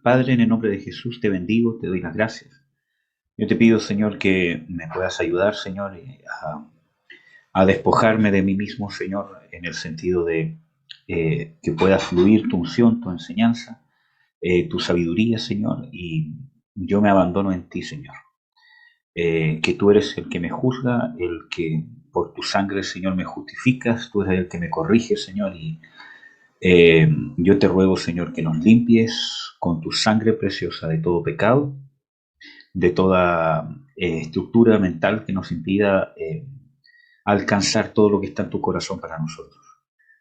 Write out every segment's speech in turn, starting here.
Padre, en el nombre de Jesús te bendigo, te doy las gracias. Yo te pido, Señor, que me puedas ayudar, Señor, a despojarme de mí mismo, Señor, en el sentido de que pueda fluir tu unción, tu enseñanza, tu sabiduría, Señor, y yo me abandono en ti, Señor. Que tú eres el que me juzga, el que por tu sangre, Señor, me justificas, tú eres el que me corrige, Señor, y yo te ruego, Señor, que nos limpies con tu sangre preciosa de todo pecado, de toda estructura mental que nos impida alcanzar todo lo que está en tu corazón para nosotros.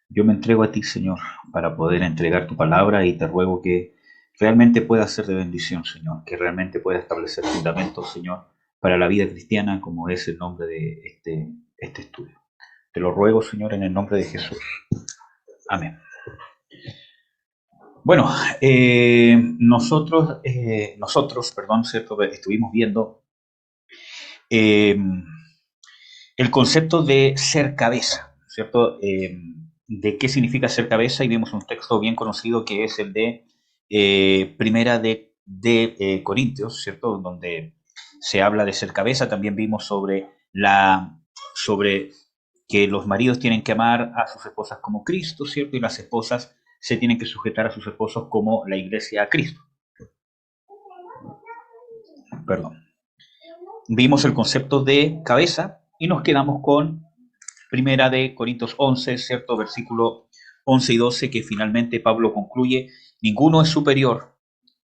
Yo me entrego a ti, Señor, para poder entregar tu palabra y te ruego que realmente pueda ser de bendición, Señor, que realmente pueda establecer fundamentos, Señor, para la vida cristiana, como es el nombre de este estudio. Te lo ruego, Señor, en el nombre de Jesús. Amén. Bueno, perdón, ¿cierto? Estuvimos viendo eh, el concepto de ser cabeza, ¿cierto? De qué significa ser cabeza y vemos un texto bien conocido que es el de Primera de Corintios, ¿cierto? Donde se habla de ser cabeza. También vimos sobre que los maridos tienen que amar a sus esposas como Cristo, ¿cierto? Y las esposas se tienen que sujetar a sus esposos como la iglesia a Cristo. Perdón. Vimos el concepto de cabeza y nos quedamos con Primera de Corintios 11, ¿cierto? Versículo 11 y 12, que finalmente Pablo concluye, ninguno es superior,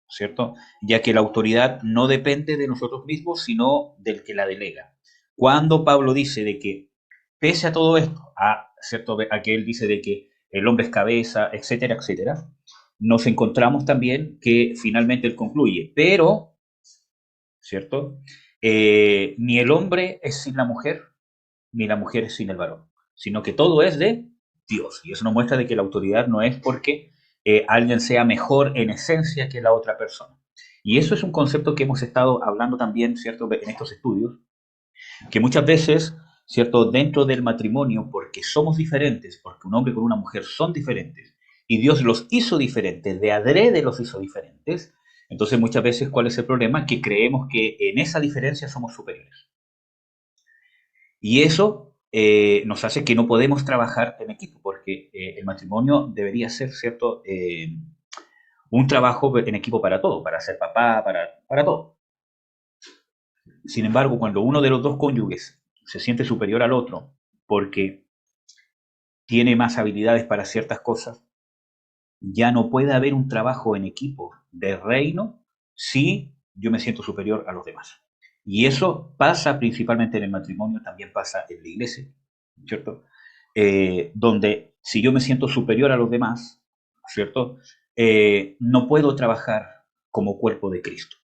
¿cierto? Ya que la autoridad no depende de nosotros mismos, sino del que la delega. Cuando Pablo dice de que, pese a todo esto, ¿cierto? A que él dice de que el hombre es cabeza, etcétera, etcétera, nos encontramos también que finalmente él concluye, pero, ¿cierto? Ni el hombre es sin la mujer, ni la mujer es sin el varón, sino que todo es de Dios. Y eso nos muestra de que la autoridad no es porque alguien sea mejor en esencia que la otra persona. Y eso es un concepto que hemos estado hablando también, ¿cierto?, en estos estudios, que muchas veces, ¿cierto?, dentro del matrimonio, porque somos diferentes, porque un hombre con una mujer son diferentes, y Dios los hizo diferentes, de adrede los hizo diferentes, entonces muchas veces, ¿cuál es el problema? Que creemos que en esa diferencia somos superiores. Y eso nos hace que no podemos trabajar en equipo, porque el matrimonio debería ser, ¿cierto? Un trabajo en equipo para todo, para ser papá, para todo. Sin embargo, cuando uno de los dos cónyuges se siente superior al otro porque tiene más habilidades para ciertas cosas, ya no puede haber un trabajo en equipo de reino si yo me siento superior a los demás. Y eso pasa principalmente en el matrimonio, también pasa en la iglesia, ¿cierto? Donde si yo me siento superior a los demás, ¿cierto? No puedo trabajar como cuerpo de Cristo.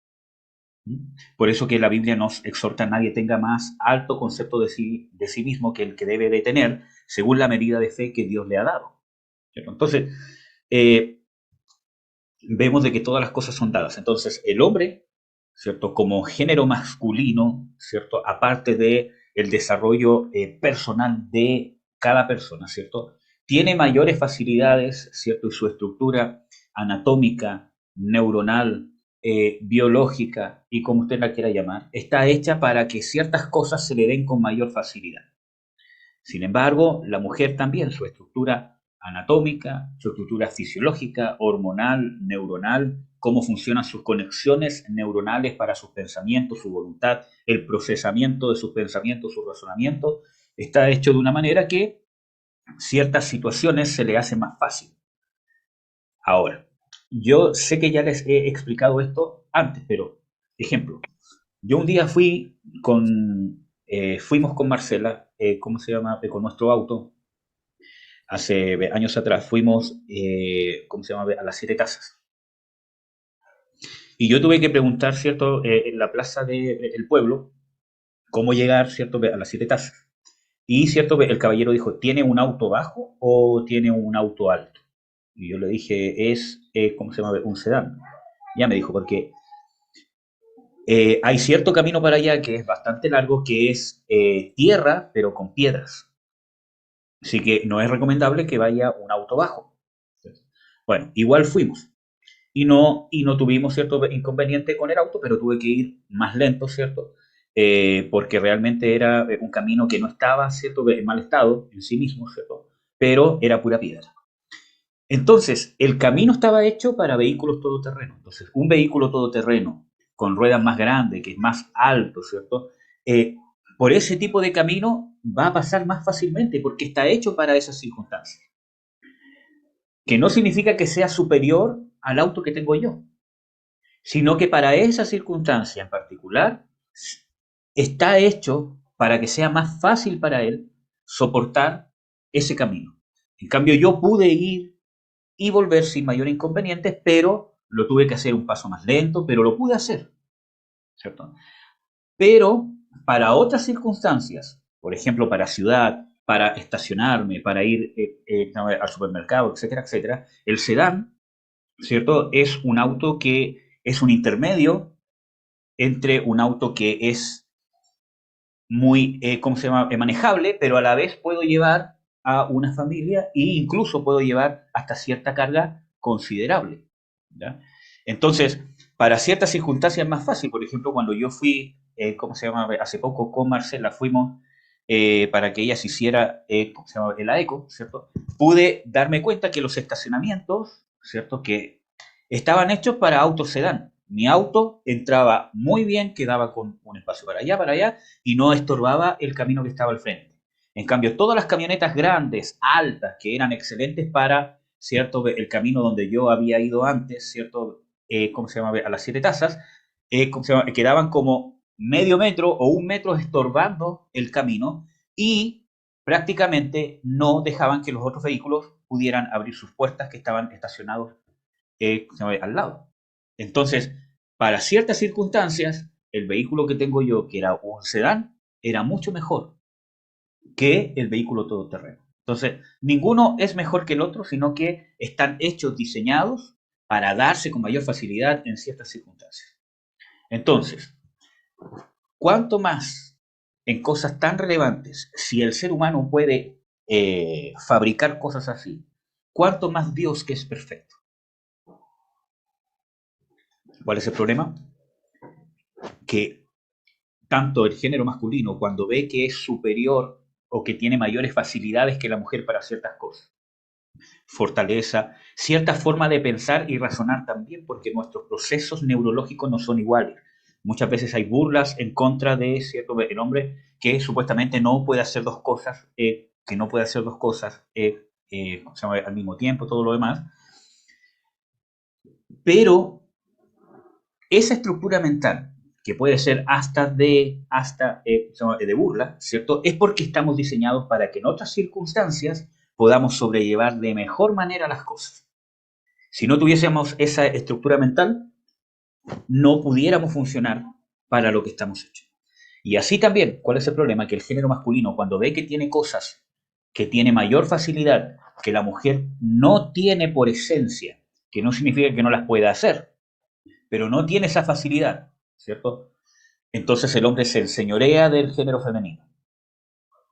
Por eso que la Biblia nos exhorta a nadie tenga más alto concepto de sí mismo que el que debe de tener según la medida de fe que Dios le ha dado. ¿Cierto? Entonces, eh, vemos de que todas las cosas son dadas. Entonces, el hombre, ¿cierto? Como género masculino, ¿cierto? Aparte de el desarrollo personal de cada persona, ¿cierto? Tiene mayores facilidades, ¿cierto? Y su estructura anatómica, neuronal, biológica y como usted la quiera llamar, está hecha para que ciertas cosas se le den con mayor facilidad. Sin embargo, la mujer también, su estructura anatómica, su estructura fisiológica, hormonal, neuronal, cómo funcionan sus conexiones neuronales para sus pensamientos, su voluntad, el procesamiento de sus pensamientos, su razonamiento, está hecho de una manera que ciertas situaciones se le hacen más fácil. Ahora, yo sé que ya les he explicado esto antes, pero, ejemplo, yo un día fuimos con Marcela, ¿cómo se llama? Con nuestro auto, hace años atrás, fuimos, ¿cómo se llama? A las Siete Casas. Y yo tuve que preguntar, ¿cierto? En la plaza del pueblo, cómo llegar, ¿cierto? A las Siete Casas. Y, ¿cierto? El caballero dijo, ¿tiene un auto bajo o tiene un auto alto? Y yo le dije, ¿cómo se llama? Un sedán. Ya me dijo, porque hay cierto camino para allá que es bastante largo, que es tierra, pero con piedras. Así que no es recomendable que vaya un auto bajo. Bueno, igual fuimos. y no tuvimos cierto inconveniente con el auto, pero tuve que ir más lento, ¿cierto? Porque realmente era un camino que no estaba, ¿cierto?, en mal estado en sí mismo, ¿cierto? Pero era pura piedra. Entonces, el camino estaba hecho para vehículos todoterreno. Entonces, un vehículo todoterreno con ruedas más grandes, que es más alto, ¿cierto? Eh, por ese tipo de camino va a pasar más fácilmente porque está hecho para esas circunstancias. Que no significa que sea superior al auto que tengo yo, sino que para esa circunstancia en particular está hecho para que sea más fácil para él soportar ese camino. En cambio, yo pude ir y volver sin mayor inconveniente, pero lo tuve que hacer un paso más lento, pero lo pude hacer, ¿cierto? Pero para otras circunstancias, por ejemplo, para ciudad, para estacionarme, para ir al supermercado, etcétera, etcétera, el sedán, ¿cierto? Es un auto que es un intermedio entre un auto que es muy, ¿cómo se llama?, manejable, pero a la vez puedo llevar a una familia e incluso puedo llevar hasta cierta carga considerable. ¿Ya? Entonces, para ciertas circunstancias es más fácil. Por ejemplo, cuando yo fui, ¿cómo se llama?, hace poco con Marcela, fuimos para que ella se hiciera, ¿cómo se llama?, el AECO, ¿cierto? Pude darme cuenta que los estacionamientos, ¿cierto?, que estaban hechos para autos sedán. Mi auto entraba muy bien, quedaba con un espacio para allá, y no estorbaba el camino que estaba al frente. En cambio, todas las camionetas grandes, altas, que eran excelentes para, ¿cierto?, el camino donde yo había ido antes, ¿cierto?, ¿cómo se llama?, a las Siete Tazas, ¿cómo se llama?, quedaban como medio metro o un metro estorbando el camino y prácticamente no dejaban que los otros vehículos pudieran abrir sus puertas que estaban estacionados al lado. Entonces, para ciertas circunstancias, el vehículo que tengo yo, que era un sedán, era mucho mejor que el vehículo todoterreno. Entonces, ninguno es mejor que el otro, sino que están hechos, diseñados para darse con mayor facilidad en ciertas circunstancias. Entonces, cuanto más en cosas tan relevantes, si el ser humano puede fabricar cosas así, cuanto más Dios que es perfecto. ¿Cuál es el problema? Que tanto el género masculino, cuando ve que es superior o que tiene mayores facilidades que la mujer para ciertas cosas, fortaleza, cierta forma de pensar y razonar también, porque nuestros procesos neurológicos no son iguales. Muchas veces hay burlas en contra de cierto el hombre que supuestamente no puede hacer dos cosas, que no puede hacer dos cosas al mismo tiempo, todo lo demás. Pero esa estructura mental, que puede ser hasta de burla, ¿cierto? Es porque estamos diseñados para que en otras circunstancias podamos sobrellevar de mejor manera las cosas. Si no tuviésemos esa estructura mental, no pudiéramos funcionar para lo que estamos hechos. Y así también, ¿cuál es el problema? Que el género masculino, cuando ve que tiene cosas que tiene mayor facilidad que la mujer no tiene por esencia, que no significa que no las pueda hacer, pero no tiene esa facilidad, ¿cierto? Entonces el hombre se enseñorea del género femenino.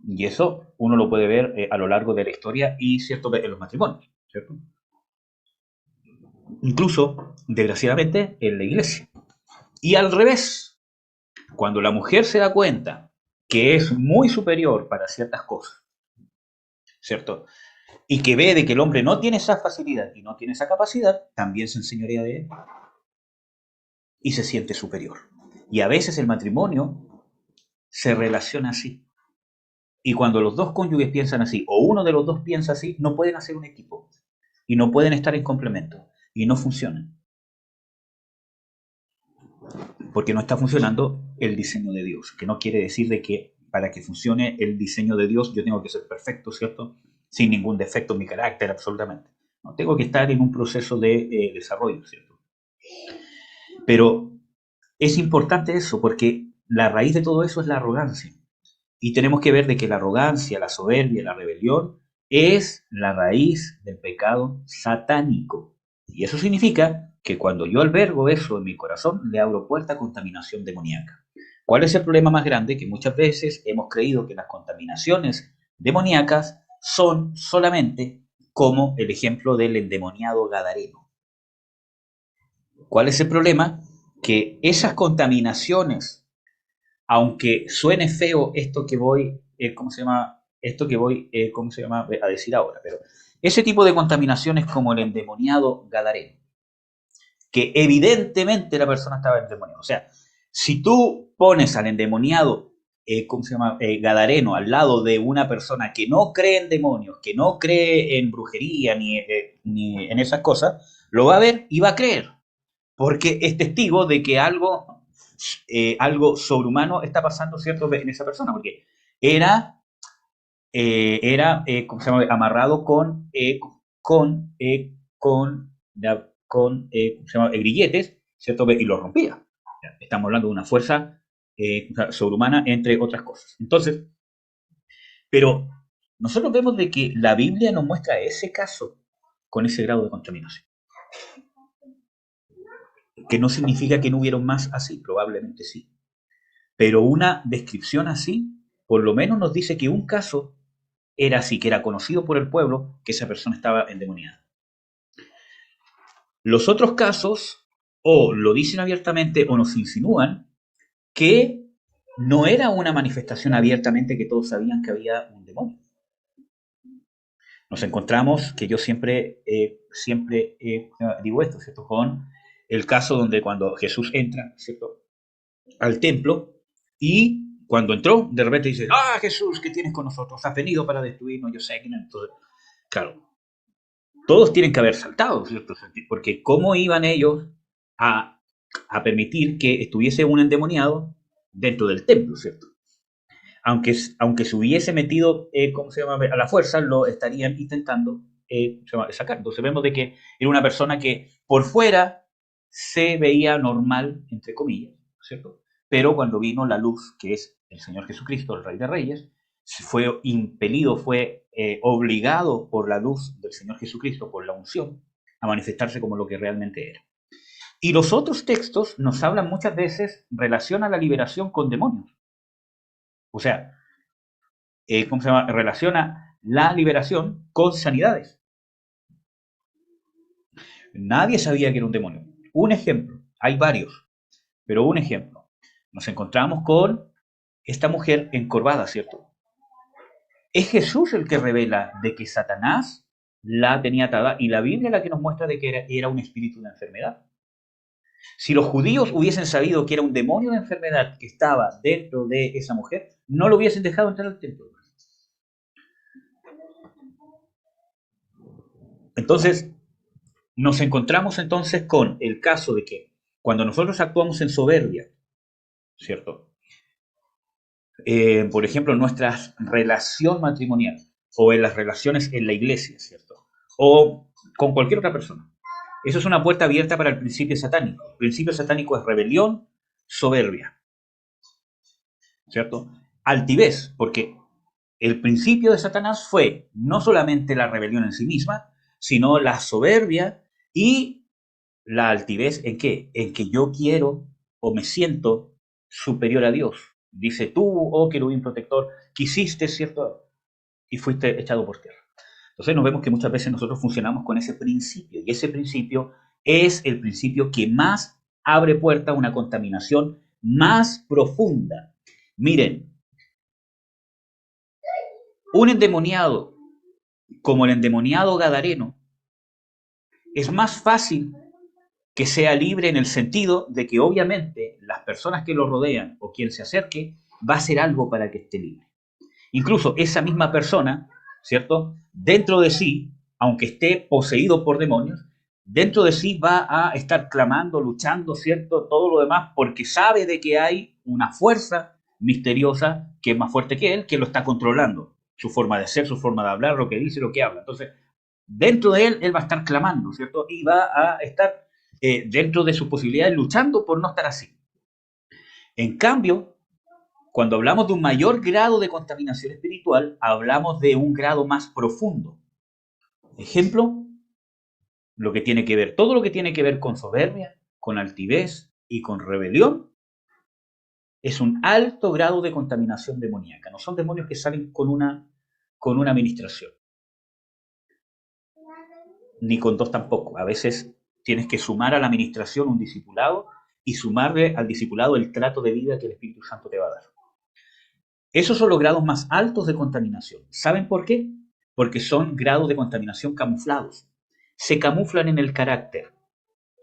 Y eso uno lo puede ver a lo largo de la historia y, ¿cierto?, en los matrimonios, ¿cierto? Incluso, desgraciadamente, en la iglesia. Y al revés, cuando la mujer se da cuenta que es muy superior para ciertas cosas, ¿cierto? Y que ve de que el hombre no tiene esa facilidad y no tiene esa capacidad, también se enseñorea de él y se siente superior. Y a veces el matrimonio se relaciona así. Y cuando los dos cónyuges piensan así, o uno de los dos piensa así, no pueden hacer un equipo. Y no pueden estar en complemento. Y no funcionan. Porque no está funcionando el diseño de Dios. Que no quiere decir de que para que funcione el diseño de Dios yo tengo que ser perfecto, ¿cierto? Sin ningún defecto en mi carácter, absolutamente. No, tengo que estar en un proceso de desarrollo, ¿cierto? Pero es importante eso, porque la raíz de todo eso es la arrogancia. Y tenemos que ver de que la arrogancia, la soberbia, la rebelión es la raíz del pecado satánico. Y eso significa que cuando yo albergo eso en mi corazón, le abro puerta a contaminación demoníaca. ¿Cuál es el problema más grande? Que muchas veces hemos creído que las contaminaciones demoníacas son solamente como el ejemplo del endemoniado gadareno. ¿Cuál es el problema? Que esas contaminaciones, aunque suene feo esto que voy, ¿cómo se llama? Esto que voy, ¿cómo se llama? A decir ahora, pero ese tipo de contaminaciones como el endemoniado gadareno, que evidentemente la persona estaba endemoniada. O sea, si tú pones al endemoniado, ¿cómo se llama? Gadareno al lado de una persona que no cree en demonios, que no cree en brujería ni en esas cosas, lo va a ver y va a creer, porque es testigo de que algo sobrehumano está pasando, ¿cierto?, en esa persona, porque ¿cómo se llama?, amarrado ¿cómo se llama?, grilletes, ¿cierto?, y lo rompía. Estamos hablando de una fuerza sobrehumana, entre otras cosas. Entonces, pero nosotros vemos de que la Biblia nos muestra ese caso con ese grado de contaminación. Que no significa que no hubieron más así, probablemente sí. Pero una descripción así, por lo menos nos dice que un caso era así, que era conocido por el pueblo, que esa persona estaba endemoniada. Los otros casos, o lo dicen abiertamente o nos insinúan, que no era una manifestación abiertamente que todos sabían que había un demonio. Nos encontramos, que yo siempre digo esto, ¿cierto?, con el caso donde cuando Jesús entra, ¿cierto?, al templo, y cuando entró, de repente dice, ¡ah, Jesús, qué tienes con nosotros! Has venido para destruirnos, yo sé que no. Entonces, claro, todos tienen que haber saltado, ¿cierto? Porque ¿cómo iban ellos a, a permitir que estuviese un endemoniado dentro del templo, ¿cierto? Aunque se hubiese metido, ¿cómo se llama?, a la fuerza, lo estarían intentando sacar. Entonces vemos de que era una persona que por fuera se veía normal, entre comillas, ¿cierto? Pero cuando vino la luz, que es el Señor Jesucristo, el Rey de Reyes, fue impelido, fue obligado por la luz del Señor Jesucristo, por la unción, a manifestarse como lo que realmente era. Y los otros textos nos hablan muchas veces, relacionan la liberación con demonios. O sea, ¿cómo se llama?, relaciona la liberación con sanidades. Nadie sabía que era un demonio. Un ejemplo, hay varios, pero un ejemplo. Nos encontramos con esta mujer encorvada, ¿cierto? Es Jesús el que revela de que Satanás la tenía atada y la Biblia la que nos muestra de que era un espíritu de enfermedad. Si los judíos hubiesen sabido que era un demonio de enfermedad que estaba dentro de esa mujer, no lo hubiesen dejado entrar al templo. Entonces, nos encontramos entonces con el caso de que cuando nosotros actuamos en soberbia, ¿cierto? Por ejemplo, en nuestra relación matrimonial o en las relaciones en la iglesia, ¿cierto? O con cualquier otra persona. Eso es una puerta abierta para el principio satánico. El principio satánico es rebelión, soberbia, ¿cierto? Altivez, porque el principio de Satanás fue no solamente la rebelión en sí misma, sino la soberbia y la altivez. ¿En qué? En que yo quiero o me siento superior a Dios. Dice tú, oh querubín protector, quisiste, ¿cierto?, y fuiste echado por tierra. Entonces nos vemos que muchas veces nosotros funcionamos con ese principio, y ese principio es el principio que más abre puerta a una contaminación más profunda. Miren, un endemoniado como el endemoniado gadareno es más fácil que sea libre en el sentido de que obviamente las personas que lo rodean o quien se acerque va a hacer algo para que esté libre. Incluso esa misma persona, ¿cierto?, dentro de sí, aunque esté poseído por demonios, dentro de sí va a estar clamando, luchando, ¿cierto?, todo lo demás, porque sabe de que hay una fuerza misteriosa que es más fuerte que él, que lo está controlando. Su forma de ser, su forma de hablar, lo que dice, lo que habla. Entonces, dentro de él va a estar clamando, ¿cierto? Y va a estar dentro de sus posibilidades luchando por no estar así. En cambio, cuando hablamos de un mayor grado de contaminación espiritual, hablamos de un grado más profundo. Ejemplo, todo lo que tiene que ver con soberbia, con altivez y con rebelión, es un alto grado de contaminación demoníaca. No son demonios que salen con una administración. Ni con dos tampoco. A veces tienes que sumar a la administración un discipulado y sumarle al discipulado el trato de vida que el Espíritu Santo te va a dar. Esos son los grados más altos de contaminación. ¿Saben por qué? Porque son grados de contaminación camuflados. Se camuflan en el carácter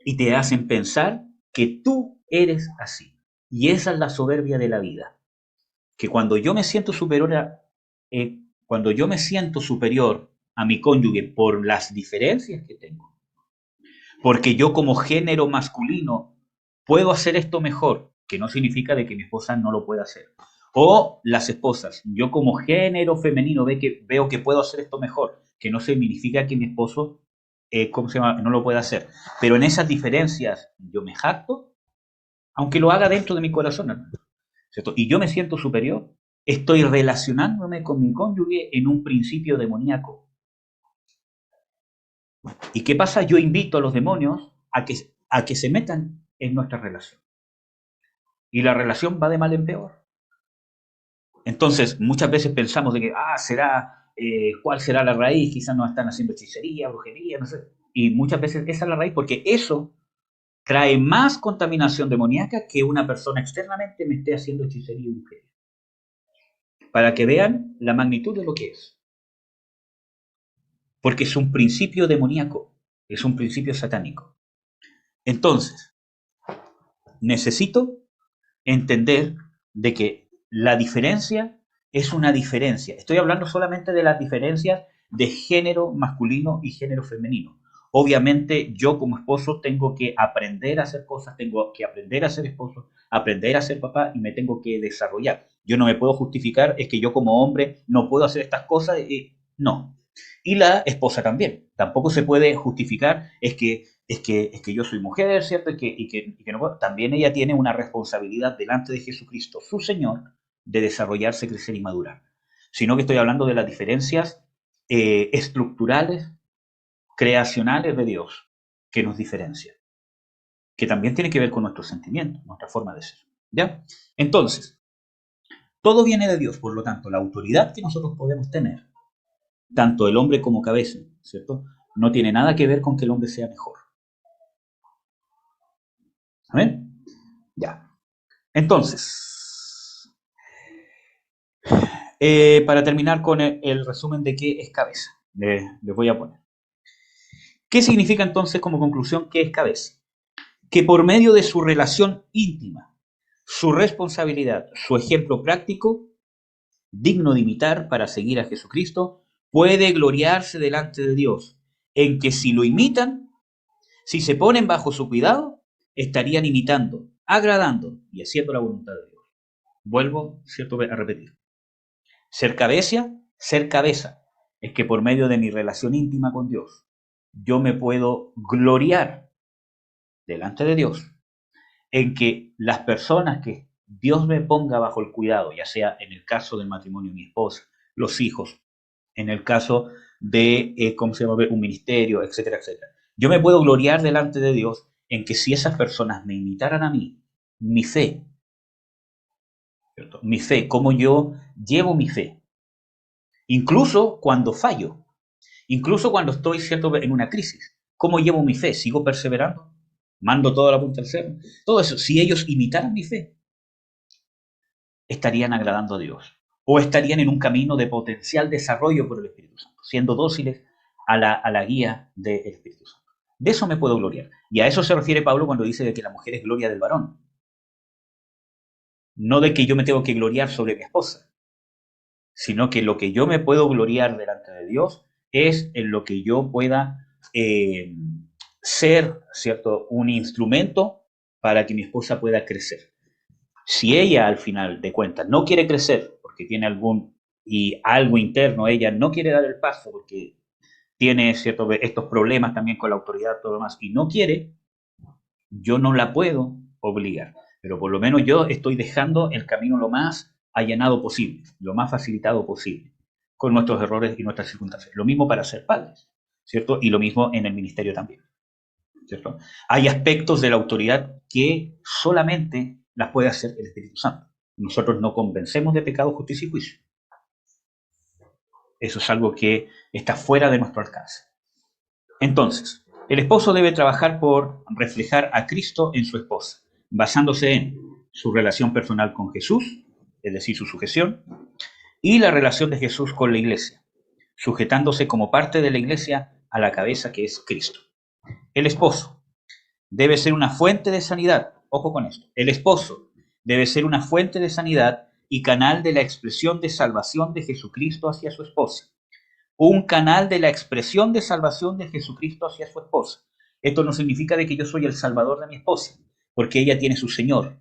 y te hacen pensar que tú eres así. Y esa es la soberbia de la vida. Que cuando yo me siento superior a mi cónyuge por las diferencias que tengo, porque yo como género masculino puedo hacer esto mejor, que no significa de que mi esposa no lo pueda hacer. O las esposas, yo como género femenino veo que puedo hacer esto mejor, que no significa que mi esposo no lo pueda hacer. Pero en esas diferencias yo me jacto, aunque lo haga dentro de mi corazón, hermano, ¿cierto? Y yo me siento superior, estoy relacionándome con mi cónyuge en un principio demoníaco. ¿Y qué pasa? Yo invito a los demonios a que se metan en nuestra relación. Y la relación va de mal en peor. Entonces, muchas veces pensamos de que, ¿cuál será la raíz? Quizás nos están haciendo hechicería, brujería, no sé. Y muchas veces esa es la raíz, porque eso trae más contaminación demoníaca que una persona externamente me esté haciendo hechicería y brujería. Para que vean la magnitud de lo que es. Porque es un principio demoníaco, es un principio satánico. Entonces, necesito entender de que la diferencia es una diferencia. Estoy hablando solamente de las diferencias de género masculino y género femenino. Obviamente yo como esposo tengo que aprender a hacer cosas, tengo que aprender a ser esposo, aprender a ser papá y me tengo que desarrollar. Yo no me puedo justificar, es que yo como hombre no puedo hacer estas cosas, no. Y la esposa también. Tampoco se puede justificar, es que yo soy mujer, ¿cierto? Y que no puedo. También ella tiene una responsabilidad delante de Jesucristo, su Señor, de desarrollarse, crecer y madurar. Sino que estoy hablando de las diferencias estructurales, creacionales de Dios, que nos diferencian. Que también tiene que ver con nuestros sentimientos, nuestra forma de ser. ¿Ya? Entonces, todo viene de Dios, por lo tanto, la autoridad que nosotros podemos tener, tanto el hombre como cabeza, ¿cierto? No tiene nada que ver con que el hombre sea mejor. ¿Amén? Ya. Entonces, para terminar con el resumen de qué es cabeza, les voy a poner. ¿Qué significa entonces como conclusión qué es cabeza? Que por medio de su relación íntima, su responsabilidad, su ejemplo práctico, digno de imitar para seguir a Jesucristo, puede gloriarse delante de Dios, en que si lo imitan, si se ponen bajo su cuidado, estarían imitando, agradando y haciendo la voluntad de Dios. Vuelvo, ¿cierto?, a repetir. Ser cabeza, es que por medio de mi relación íntima con Dios, yo me puedo gloriar delante de Dios en que las personas que Dios me ponga bajo el cuidado, ya sea en el caso del matrimonio de mi esposa, los hijos, en el caso de, un ministerio, etcétera, etcétera. Yo me puedo gloriar delante de Dios en que si esas personas me imitaran a mí, mi fe, ¿cierto? Mi fe, cómo yo llevo mi fe, incluso cuando fallo, incluso cuando estoy, ¿cierto?, en una crisis, cómo llevo mi fe, sigo perseverando, mando toda la punta al cerro, todo eso, si ellos imitaran mi fe, estarían agradando a Dios o estarían en un camino de potencial desarrollo por el Espíritu Santo, siendo dóciles a la guía del Espíritu Santo. De eso me puedo gloriar. Y a eso se refiere Pablo cuando dice de que la mujer es gloria del varón. No de que yo me tengo que gloriar sobre mi esposa, sino que lo que yo me puedo gloriar delante de Dios es en lo que yo pueda ser, ¿cierto?, un instrumento para que mi esposa pueda crecer. Si ella al final de cuentas no quiere crecer porque tiene algo interno, ella no quiere dar el paso porque tiene estos problemas también con la autoridad y todo lo demás y no quiere, yo no la puedo obligar, pero por lo menos yo estoy dejando el camino lo más allanado posible, lo más facilitado posible, con nuestros errores y nuestras circunstancias. Lo mismo para ser padres, ¿cierto? Y lo mismo en el ministerio también, ¿cierto? Hay aspectos de la autoridad que solamente las puede hacer el Espíritu Santo. Nosotros no convencemos de pecado, justicia y juicio. Eso es algo que está fuera de nuestro alcance. Entonces, El esposo debe trabajar por reflejar a Cristo en su esposa, basándose en su relación personal con Jesús, es decir, su sujeción, y la relación de Jesús con la iglesia, sujetándose como parte de la iglesia a la cabeza que es Cristo. El esposo debe ser una fuente de sanidad. Ojo con esto. El esposo debe ser una fuente de sanidad y canal de la expresión de salvación de Jesucristo hacia su esposa. Un canal de la expresión de salvación de Jesucristo hacia su esposa. Esto no significa de que yo soy el salvador de mi esposa, porque ella tiene su Señor,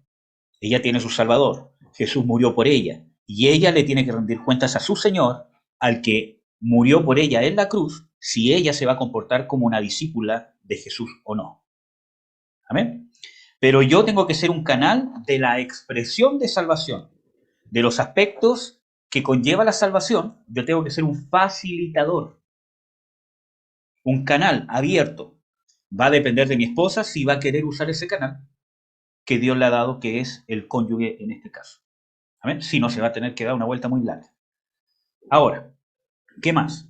ella tiene su Salvador. Jesús murió por ella y ella le tiene que rendir cuentas a su Señor, al que murió por ella en la cruz, si ella se va a comportar como una discípula de Jesús o no. Amén. Pero yo tengo que ser un canal de la expresión de salvación, de los aspectos que conlleva la salvación. Yo tengo que ser un facilitador, un canal abierto. Va a depender de mi esposa si va a querer usar ese canal que Dios le ha dado, que es el cónyuge en este caso. ¿Amén? Si no, se va a tener que dar una vuelta muy larga. Ahora, ¿qué más?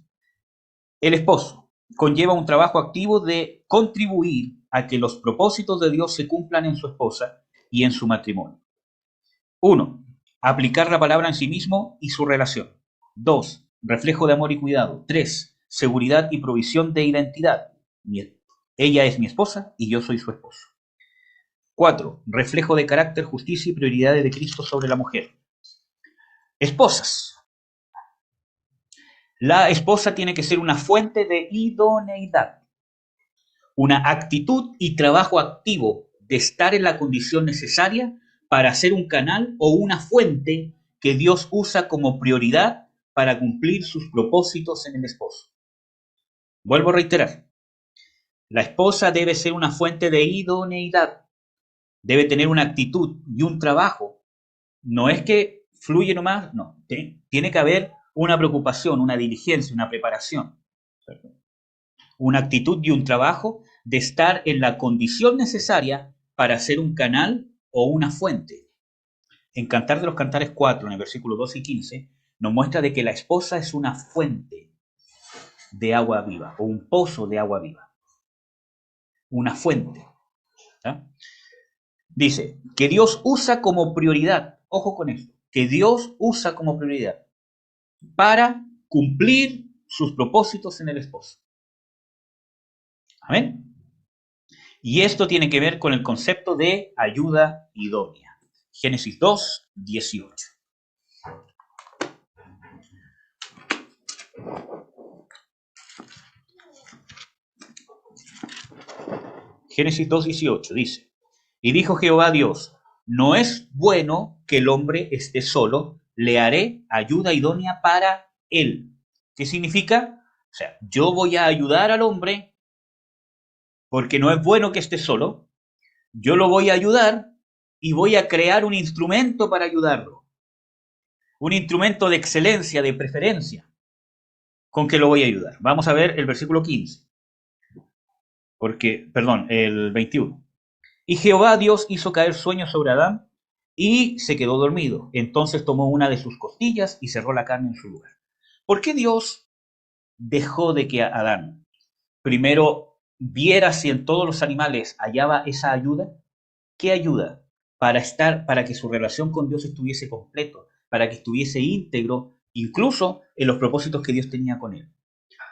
El esposo conlleva un trabajo activo de contribuir a que los propósitos de Dios se cumplan en su esposa y en su matrimonio. 1. Aplicar la palabra en sí mismo y su relación. 2. Reflejo de amor y cuidado. 3. Seguridad y provisión de identidad. Ella es mi esposa y yo soy su esposo. 4. Reflejo de carácter, justicia y prioridades de Cristo sobre la mujer. Esposas. La esposa tiene que ser una fuente de idoneidad, una actitud y trabajo activo de estar en la condición necesaria para ser un canal o una fuente que Dios usa como prioridad para cumplir sus propósitos en el esposo. Vuelvo a reiterar, la esposa debe ser una fuente de idoneidad, debe tener una actitud y un trabajo. No es que fluye nomás, no, tiene que haber una preocupación, una diligencia, una preparación, ¿cierto? Una actitud y un trabajo de estar en la condición necesaria para ser un canal o una fuente. En Cantar de los Cantares 4, en el versículo 12 y 15, nos muestra de que la esposa es una fuente de agua viva, o un pozo de agua viva. Una fuente. ¿Sí? Dice, que Dios usa como prioridad, ojo con esto, que Dios usa como prioridad para cumplir sus propósitos en el esposo. Amén. Y esto tiene que ver con el concepto de ayuda idónea. Génesis 2, 18. Génesis 2, 18 dice, y dijo Jehová Dios, no es bueno que el hombre esté solo, le haré ayuda idónea para él. ¿Qué significa? O sea, yo voy a ayudar al hombre porque no es bueno que esté solo, yo lo voy a ayudar y voy a crear un instrumento para ayudarlo. Un instrumento de excelencia, de preferencia, con que lo voy a ayudar. Vamos a ver el versículo 15. El 21. Y Jehová Dios hizo caer sueño sobre Adán y se quedó dormido. Entonces tomó una de sus costillas y cerró la carne en su lugar. ¿Por qué Dios dejó de que Adán primero viera si en todos los animales hallaba esa ayuda? ¿Qué ayuda? Para que su relación con Dios estuviese completo, para que estuviese íntegro, incluso en los propósitos que Dios tenía con él.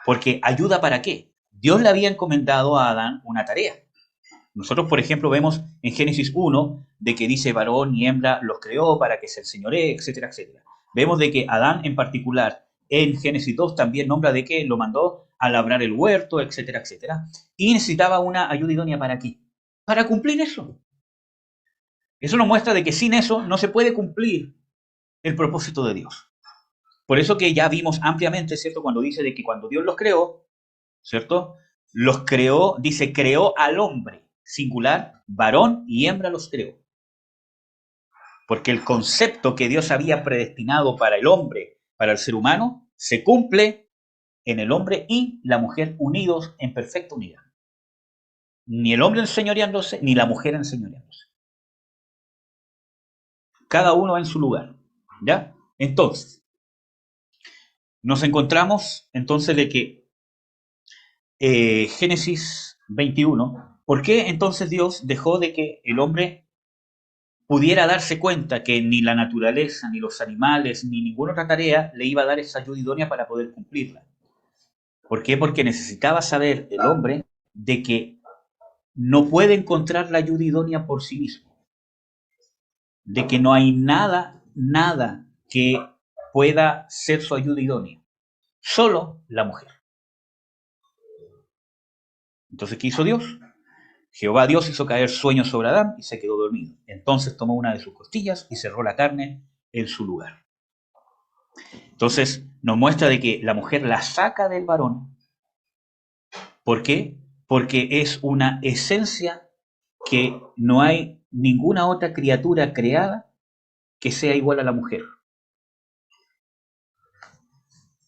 Porque ayuda para qué? Dios le había encomendado a Adán una tarea. Nosotros, por ejemplo, vemos en Génesis 1 de que dice varón y hembra los creó para que se enseñoree, etcétera, etcétera. Vemos de que Adán en particular, en Génesis 2 también nombra de que lo mandó a labrar el huerto, etcétera, etcétera. Y necesitaba una ayuda idónea para qué? Para cumplir eso. Eso nos muestra de que sin eso no se puede cumplir el propósito de Dios. Por eso que ya vimos ampliamente, ¿cierto? Cuando dice de que cuando Dios los creó, ¿cierto? Los creó, dice, creó al hombre, singular, varón y hembra los creó. Porque el concepto que Dios había predestinado para el hombre, para el ser humano, se cumple en el hombre y la mujer unidos en perfecta unidad. Ni el hombre enseñoreándose, ni la mujer enseñoreándose. Cada uno en su lugar, ¿ya? Entonces, nos encontramos entonces de que Génesis 21. ¿Por qué entonces Dios dejó de que el hombre pudiera darse cuenta que ni la naturaleza, ni los animales, ni ninguna otra tarea le iba a dar esa ayuda idónea para poder cumplirla? ¿Por qué? Porque necesitaba saber el hombre de que no puede encontrar la ayuda idónea por sí mismo, de que no hay nada que pueda ser su ayuda idónea, solo la mujer. Entonces, ¿qué hizo Dios? Jehová Dios hizo caer sueño sobre Adán y se quedó dormido. Entonces tomó una de sus costillas y cerró la carne en su lugar. Entonces nos muestra de que la mujer la saca del varón. ¿Por qué? Porque es una esencia que no hay ninguna otra criatura creada que sea igual a la mujer.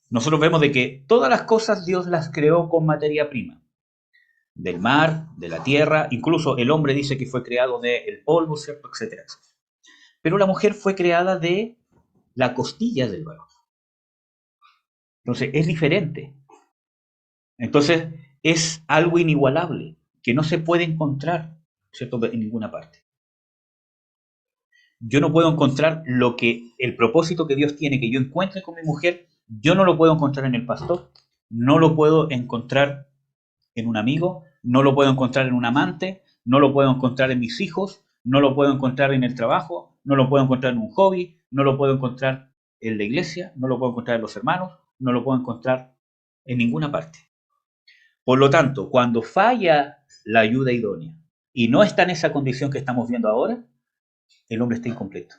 Nosotros vemos de que todas las cosas Dios las creó con materia prima. Del mar, de la tierra, incluso el hombre dice que fue creado del polvo, ¿cierto? Etcétera, etcétera. Pero la mujer fue creada de la costilla del varón. Entonces es diferente. Entonces es algo inigualable, que no se puede encontrar, ¿cierto?, en ninguna parte. Yo no puedo encontrar el propósito que Dios tiene que yo encuentre con mi mujer, yo no lo puedo encontrar en el pastor, no lo puedo encontrar en un amigo, no lo puedo encontrar en un amante, no lo puedo encontrar en mis hijos, no lo puedo encontrar en el trabajo, no lo puedo encontrar en un hobby, no lo puedo encontrar en la iglesia, no lo puedo encontrar en los hermanos, no lo puedo encontrar en ninguna parte. Por lo tanto, cuando falla la ayuda idónea y no está en esa condición que estamos viendo ahora, el hombre está incompleto.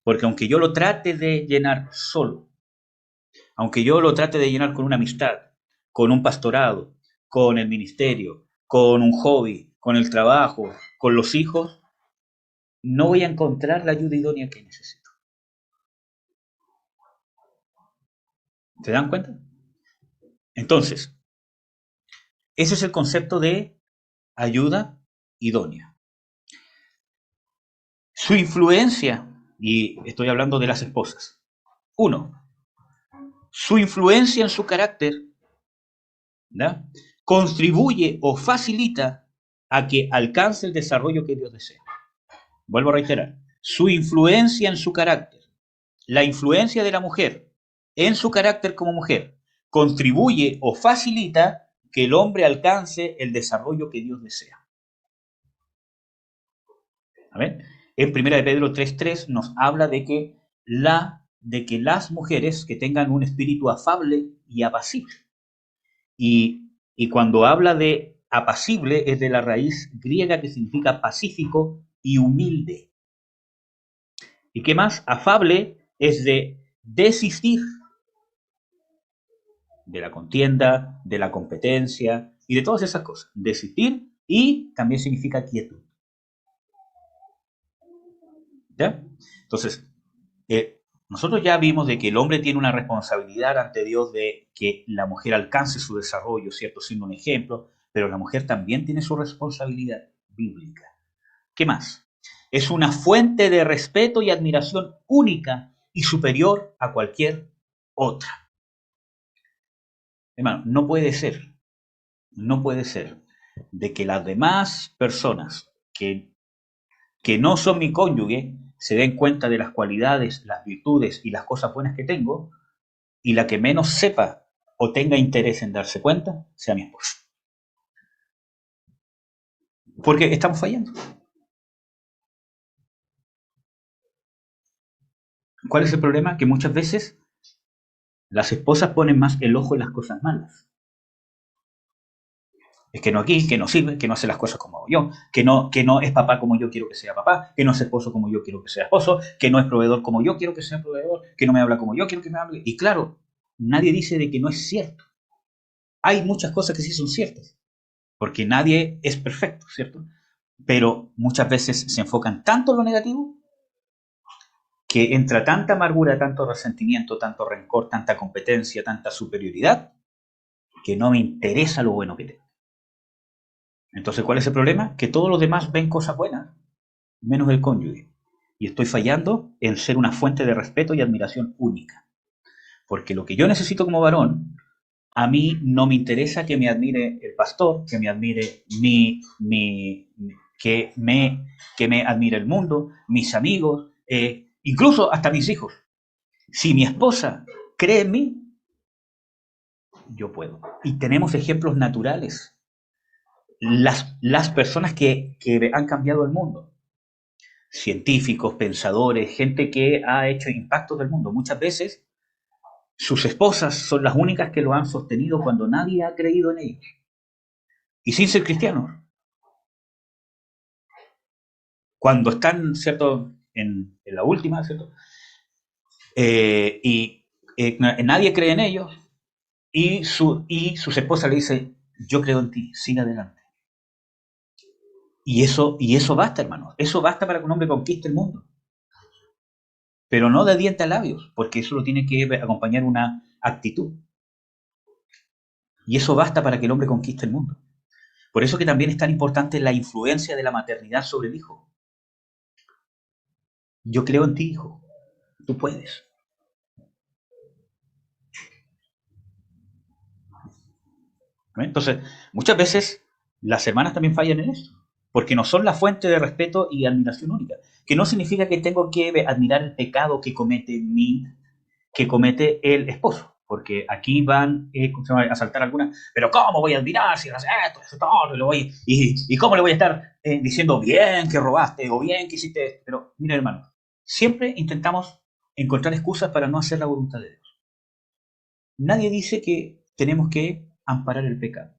Porque aunque yo lo trate de llenar solo, aunque yo lo trate de llenar con una amistad, con un pastorado, con el ministerio, con un hobby, con el trabajo, con los hijos, no voy a encontrar la ayuda idónea que necesito. ¿Se dan cuenta? Entonces, ese es el concepto de ayuda idónea. Su influencia, y estoy hablando de las esposas. 1. Su influencia en su carácter, ¿ya?, contribuye o facilita a que alcance el desarrollo que Dios desea. Vuelvo a reiterar, su influencia en su carácter, la influencia de la mujer en su carácter como mujer, contribuye o facilita que el hombre alcance el desarrollo que Dios desea. A ver, en 1 de Pedro 3:3 nos habla de que las mujeres que tengan un espíritu afable y apacible. Y cuando habla de apacible es de la raíz griega que significa pacífico y humilde. ¿Y qué más? Afable es de desistir de la contienda, de la competencia y de todas esas cosas. Desistir, y también significa quietud. ¿Ya? Entonces, nosotros ya vimos de que el hombre tiene una responsabilidad ante Dios de que la mujer alcance su desarrollo, ¿cierto? Siendo un ejemplo, pero la mujer también tiene su responsabilidad bíblica. ¿Qué más? Es una fuente de respeto y admiración única y superior a cualquier otra. Hermano, no puede ser de que las demás personas que no son mi cónyuge se den cuenta de las cualidades, las virtudes y las cosas buenas que tengo, y la que menos sepa o tenga interés en darse cuenta sea mi esposa. Porque estamos fallando. ¿Cuál es el problema? Que muchas veces las esposas ponen más el ojo en las cosas malas. Es que no aquí, que no sirve, que no hace las cosas como hago yo, que no es papá como yo quiero que sea papá, que no es esposo como yo quiero que sea esposo, que no es proveedor como yo quiero que sea proveedor, que no me habla como yo quiero que me hable. Y claro, nadie dice de que no es cierto. Hay muchas cosas que sí son ciertas, porque nadie es perfecto, ¿cierto? Pero muchas veces se enfocan tanto en lo negativo que entra tanta amargura, tanto resentimiento, tanto rencor, tanta competencia, tanta superioridad, que no me interesa lo bueno que tengo. Entonces, ¿cuál es el problema? Que todos los demás ven cosas buenas, menos el cónyuge. Y estoy fallando en ser una fuente de respeto y admiración única. Porque lo que yo necesito como varón, A mí no me interesa que me admire el pastor, que me admire que me admire el mundo, mis amigos, incluso hasta mis hijos. Si mi esposa cree en mí, yo puedo. Y tenemos ejemplos naturales. Las personas que han cambiado el mundo, científicos, pensadores, gente que ha hecho impactos del mundo, muchas veces sus esposas son las únicas que lo han sostenido cuando nadie ha creído en ellos. Y sin ser cristianos. Cuando están, ¿cierto?, en la última, ¿cierto? Y nadie cree en ellos, y sus esposas le dicen, yo creo en ti, sigue adelante. Y eso basta, hermanos. Eso basta para que un hombre conquiste el mundo. Pero no de dientes a labios, porque eso lo tiene que acompañar una actitud. Y eso basta para que el hombre conquiste el mundo. Por eso que también es tan importante la influencia de la maternidad sobre el hijo. Yo creo en ti, hijo. Tú puedes. ¿No? Entonces, muchas veces las hermanas también fallan en eso, porque no son la fuente de respeto y admiración única. Que no significa que tengo que admirar el pecado que comete el esposo, porque aquí van a saltar algunas, pero ¿cómo voy a admirar si hace esto, eso, todo, y cómo le voy a estar diciendo bien que robaste o bien que hiciste esto? Pero mira, hermano, siempre intentamos encontrar excusas para no hacer la voluntad de Dios. Nadie dice que tenemos que amparar el pecado.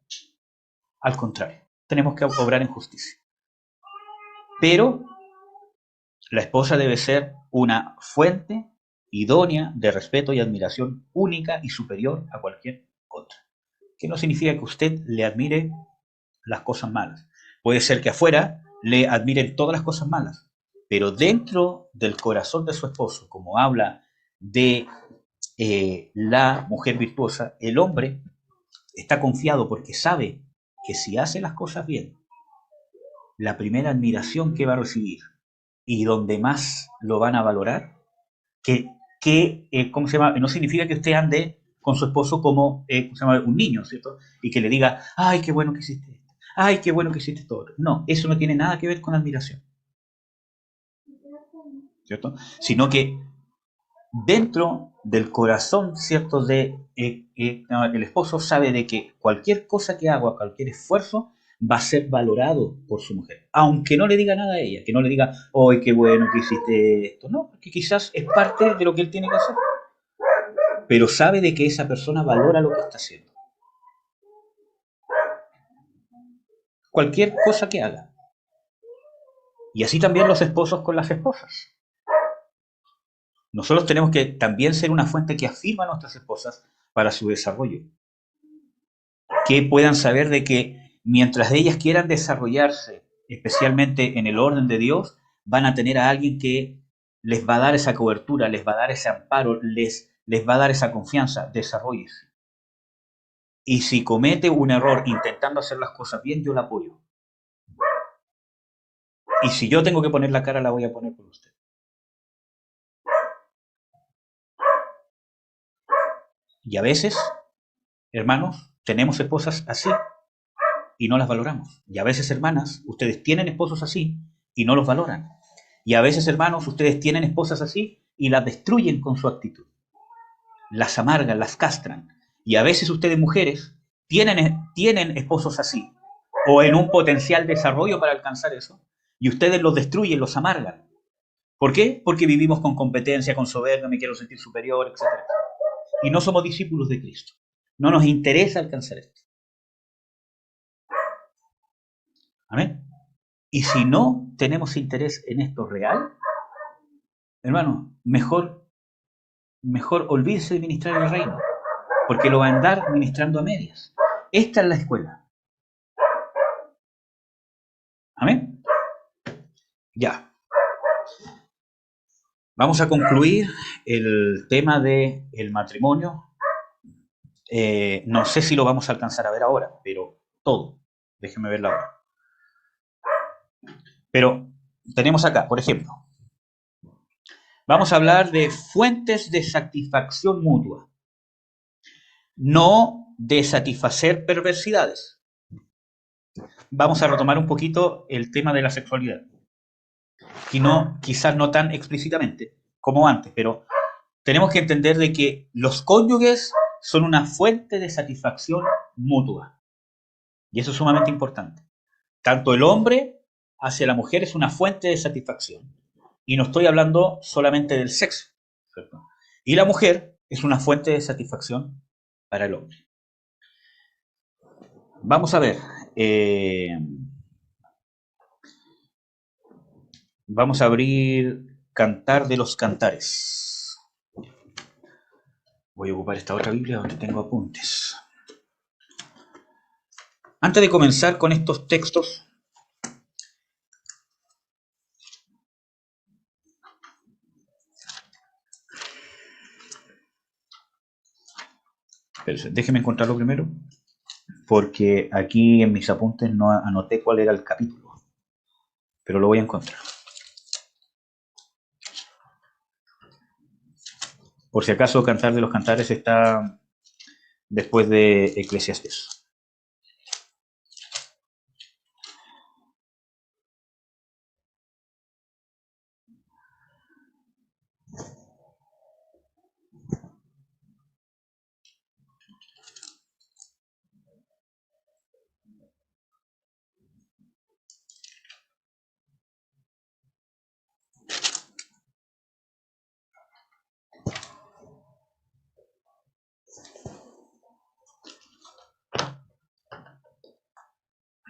Al contrario, tenemos que obrar en justicia. Pero la esposa debe ser una fuente idónea de respeto y admiración única y superior a cualquier otra. Que no significa que usted le admire las cosas malas. Puede ser que afuera le admiren todas las cosas malas, pero dentro del corazón de su esposo, como habla de la mujer virtuosa, el hombre está confiado porque sabe que si hace las cosas bien, la primera admiración que va a recibir y donde más lo van a valorar, ¿cómo se llama? No significa que usted ande con su esposo como ¿cómo se llama? Un niño, ¿cierto? Y que le diga, ay, qué bueno que hiciste esto, ay, qué bueno que hiciste esto otro. No, eso no tiene nada que ver con admiración, ¿cierto? Sino que dentro del corazón, ¿cierto?, el esposo sabe de que cualquier cosa que haga, cualquier esfuerzo, va a ser valorado por su mujer. Aunque no le diga nada a ella, que no le diga, ¡ay, qué bueno que hiciste esto! No, porque quizás es parte de lo que él tiene que hacer. Pero sabe de que esa persona valora lo que está haciendo. Cualquier cosa que haga. Y así también los esposos con las esposas. Nosotros tenemos que también ser una fuente que afirma a nuestras esposas para su desarrollo. Que puedan saber de que mientras ellas quieran desarrollarse, especialmente en el orden de Dios, van a tener a alguien que les va a dar esa cobertura, les va a dar ese amparo, les va a dar esa confianza, desarrolles. Y si comete un error intentando hacer las cosas bien, yo la apoyo. Y si yo tengo que poner la cara, la voy a poner por usted. Y a veces, hermanos, tenemos esposas así y no las valoramos. Y a veces, hermanas, ustedes tienen esposos así y no los valoran. Y a veces, hermanos, ustedes tienen esposas así y las destruyen con su actitud. Las amargan, las castran. Y a veces ustedes, mujeres, tienen esposos así o en un potencial desarrollo para alcanzar eso y ustedes los destruyen, los amargan. ¿Por qué? Porque vivimos con competencia, con soberbia, me quiero sentir superior, etc. Y no somos discípulos de Cristo. No nos interesa alcanzar esto. ¿Amén? Y si no tenemos interés en esto real, hermano, mejor olvídese de ministrar el reino, porque lo va a andar ministrando a medias. Esta es la escuela. ¿Amén? Ya. Vamos a concluir el tema del matrimonio. No sé si lo vamos a alcanzar a ver ahora, pero todo. Déjenme verla ahora. Pero tenemos acá, por ejemplo, vamos a hablar de fuentes de satisfacción mutua. No de satisfacer perversidades. Vamos a retomar un poquito el tema de la sexualidad. Y no, quizás no tan explícitamente como antes, pero tenemos que entender de que los cónyuges son una fuente de satisfacción mutua. Y eso es sumamente importante. Tanto el hombre hacia la mujer es una fuente de satisfacción. Y no estoy hablando solamente del sexo, ¿cierto? Y la mujer es una fuente de satisfacción para el hombre. Vamos a ver. Vamos a abrir Cantar de los Cantares. Voy a ocupar esta otra Biblia donde tengo apuntes. Antes de comenzar con estos textos, déjeme encontrarlo primero, porque aquí en mis apuntes no anoté cuál era el capítulo, pero lo voy a encontrar. Por si acaso, Cantar de los Cantares está después de Eclesiastés.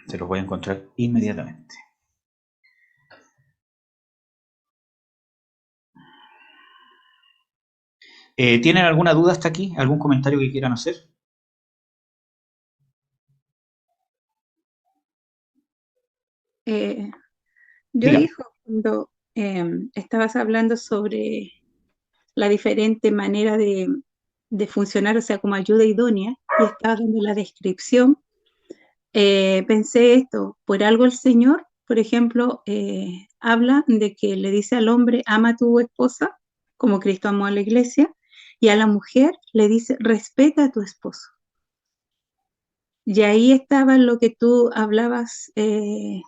Se los voy a encontrar inmediatamente. ¿Tienen alguna duda hasta aquí? ¿Algún comentario que quieran hacer? Eh, yo, Dígame. hijo, cuando estabas hablando sobre la diferente manera de funcionar, o sea, como ayuda idónea, y estabas dando la descripción, pensé esto, por algo el Señor, por ejemplo, habla de que le dice al hombre, ama a tu esposa, como Cristo amó a la iglesia, y a la mujer le dice, respeta a tu esposo. Y ahí estaba lo que tú hablabas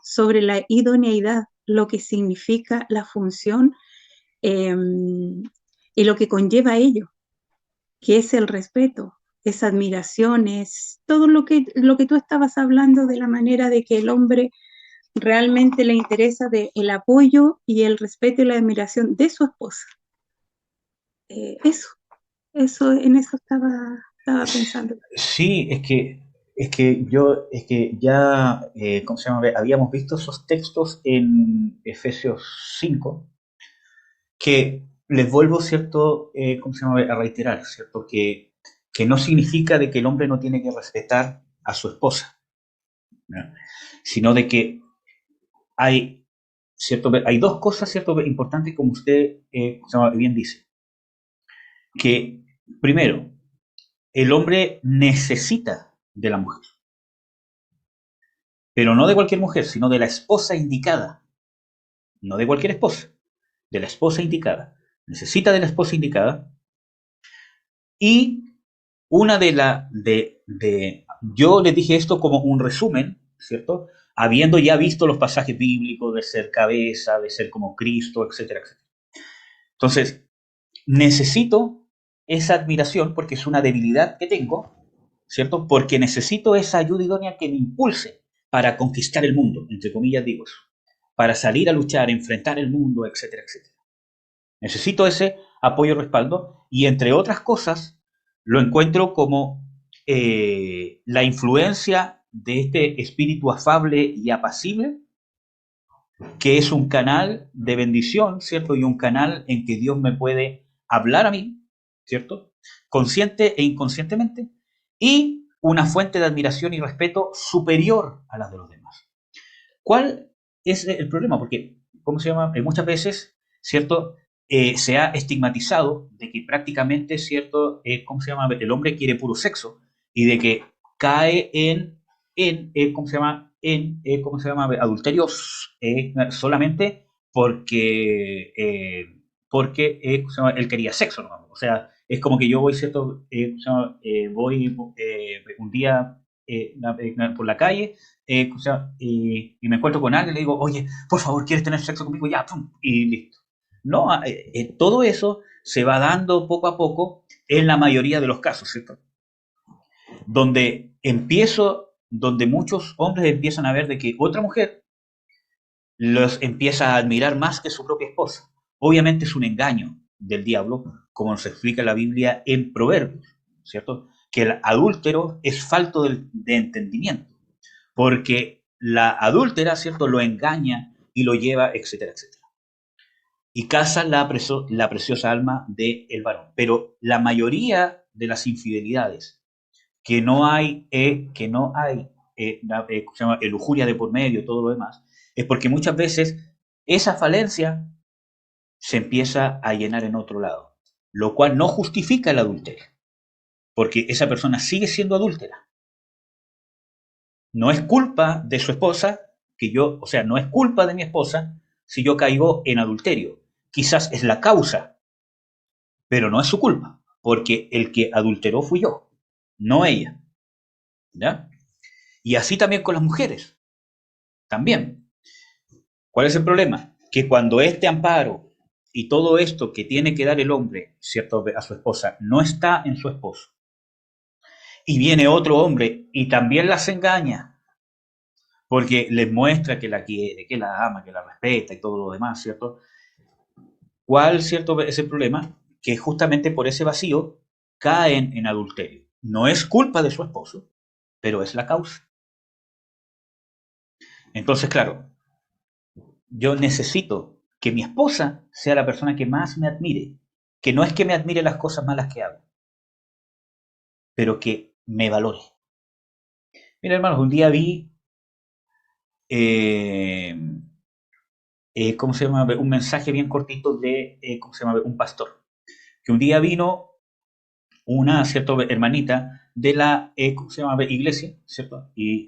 sobre la idoneidad, lo que significa la función eh, y lo que conlleva ello, que es el respeto, es admiración, es todo lo que tú estabas hablando de la manera de que el hombre realmente le interesa de el apoyo y el respeto y la admiración de su esposa. Eh, eso, en eso estaba pensando. Sí, es que ya, ¿cómo se llama? Habíamos visto esos textos en Efesios 5, que les vuelvo, ¿cierto? ¿Cómo se llama? A reiterar, ¿cierto? Que no significa de que el hombre no tiene que respetar a su esposa, ¿no? Sino de que hay, ¿cierto? Hay dos cosas, ¿cierto? Importantes, como usted ¿cómo se llama? Bien dice, que primero, el hombre necesita de la mujer, pero no de cualquier mujer, sino de la esposa indicada, no de cualquier esposa, de la esposa indicada. Necesita de la esposa indicada y una yo les dije esto como un resumen, ¿cierto? Habiendo ya visto los pasajes bíblicos de ser cabeza, de ser como Cristo, etcétera, etcétera. Entonces, necesito esa admiración porque es una debilidad que tengo, ¿cierto? Porque necesito esa ayuda idónea que me impulse para conquistar el mundo, entre comillas digo eso, para salir a luchar, enfrentar el mundo, etcétera, etcétera. Necesito ese apoyo y respaldo y entre otras cosas lo encuentro como la influencia de este espíritu afable y apacible, que es un canal de bendición, ¿cierto? Y un canal en que Dios me puede hablar a mí, ¿cierto? Consciente e inconscientemente, y una fuente de admiración y respeto superior a las de los demás. ¿Cuál es el problema? Porque, ¿cómo se llama? Muchas veces, ¿cierto? Se ha estigmatizado de que prácticamente, ¿cierto? ¿Cómo se llama? El hombre quiere puro sexo y de que cae ¿cómo se llama? ¿Cómo se llama? Adulterios solamente porque ¿cómo se llama? Él quería sexo, ¿no? O sea, es como que yo voy, ¿cierto? Voy un día por la calle y me encuentro con alguien y le digo, oye, por favor, ¿quieres tener sexo conmigo? Ya, pum, y listo. No, todo eso se va dando poco a poco en la mayoría de los casos, ¿cierto? Donde muchos hombres empiezan a ver de que otra mujer los empieza a admirar más que su propia esposa. Obviamente es un engaño del diablo, como nos explica la Biblia en Proverbios, ¿cierto? Que el adúltero es falto de entendimiento, porque la adúltera, ¿cierto? Lo engaña y lo lleva, etcétera, etcétera. Y caza la preciosa alma del varón. Pero la mayoría de las infidelidades ¿cómo se llama? Lujuria de por medio, todo lo demás, es porque muchas veces esa falencia se empieza a llenar en otro lado, lo cual no justifica el adulterio, porque esa persona sigue siendo adúltera. No es culpa de su esposa no es culpa de mi esposa si yo caigo en adulterio. Quizás es la causa, pero no es su culpa, porque el que adulteró fui yo, no ella. ¿Ya? Y así también con las mujeres. También. ¿Cuál es el problema? Que cuando este amparo y todo esto que tiene que dar el hombre, ¿cierto?, a su esposa, no está en su esposo, y viene otro hombre y también las engaña, porque les muestra que la quiere, que la ama, que la respeta y todo lo demás, ¿cierto? ¿Cuál, cierto, es el problema? Que justamente por ese vacío caen en adulterio. No es culpa de su esposo, pero es la causa. Entonces, claro, yo necesito que mi esposa sea la persona que más me admire, que no es que me admire las cosas malas que hago, pero que me valore. Mira, hermanos, un día vi, eh, ¿cómo se llama? Un mensaje bien cortito de, ¿cómo se llama? Un pastor, que un día vino una, ¿cierto? Hermanita de la, ¿cómo se llama? Iglesia, ¿cierto? Y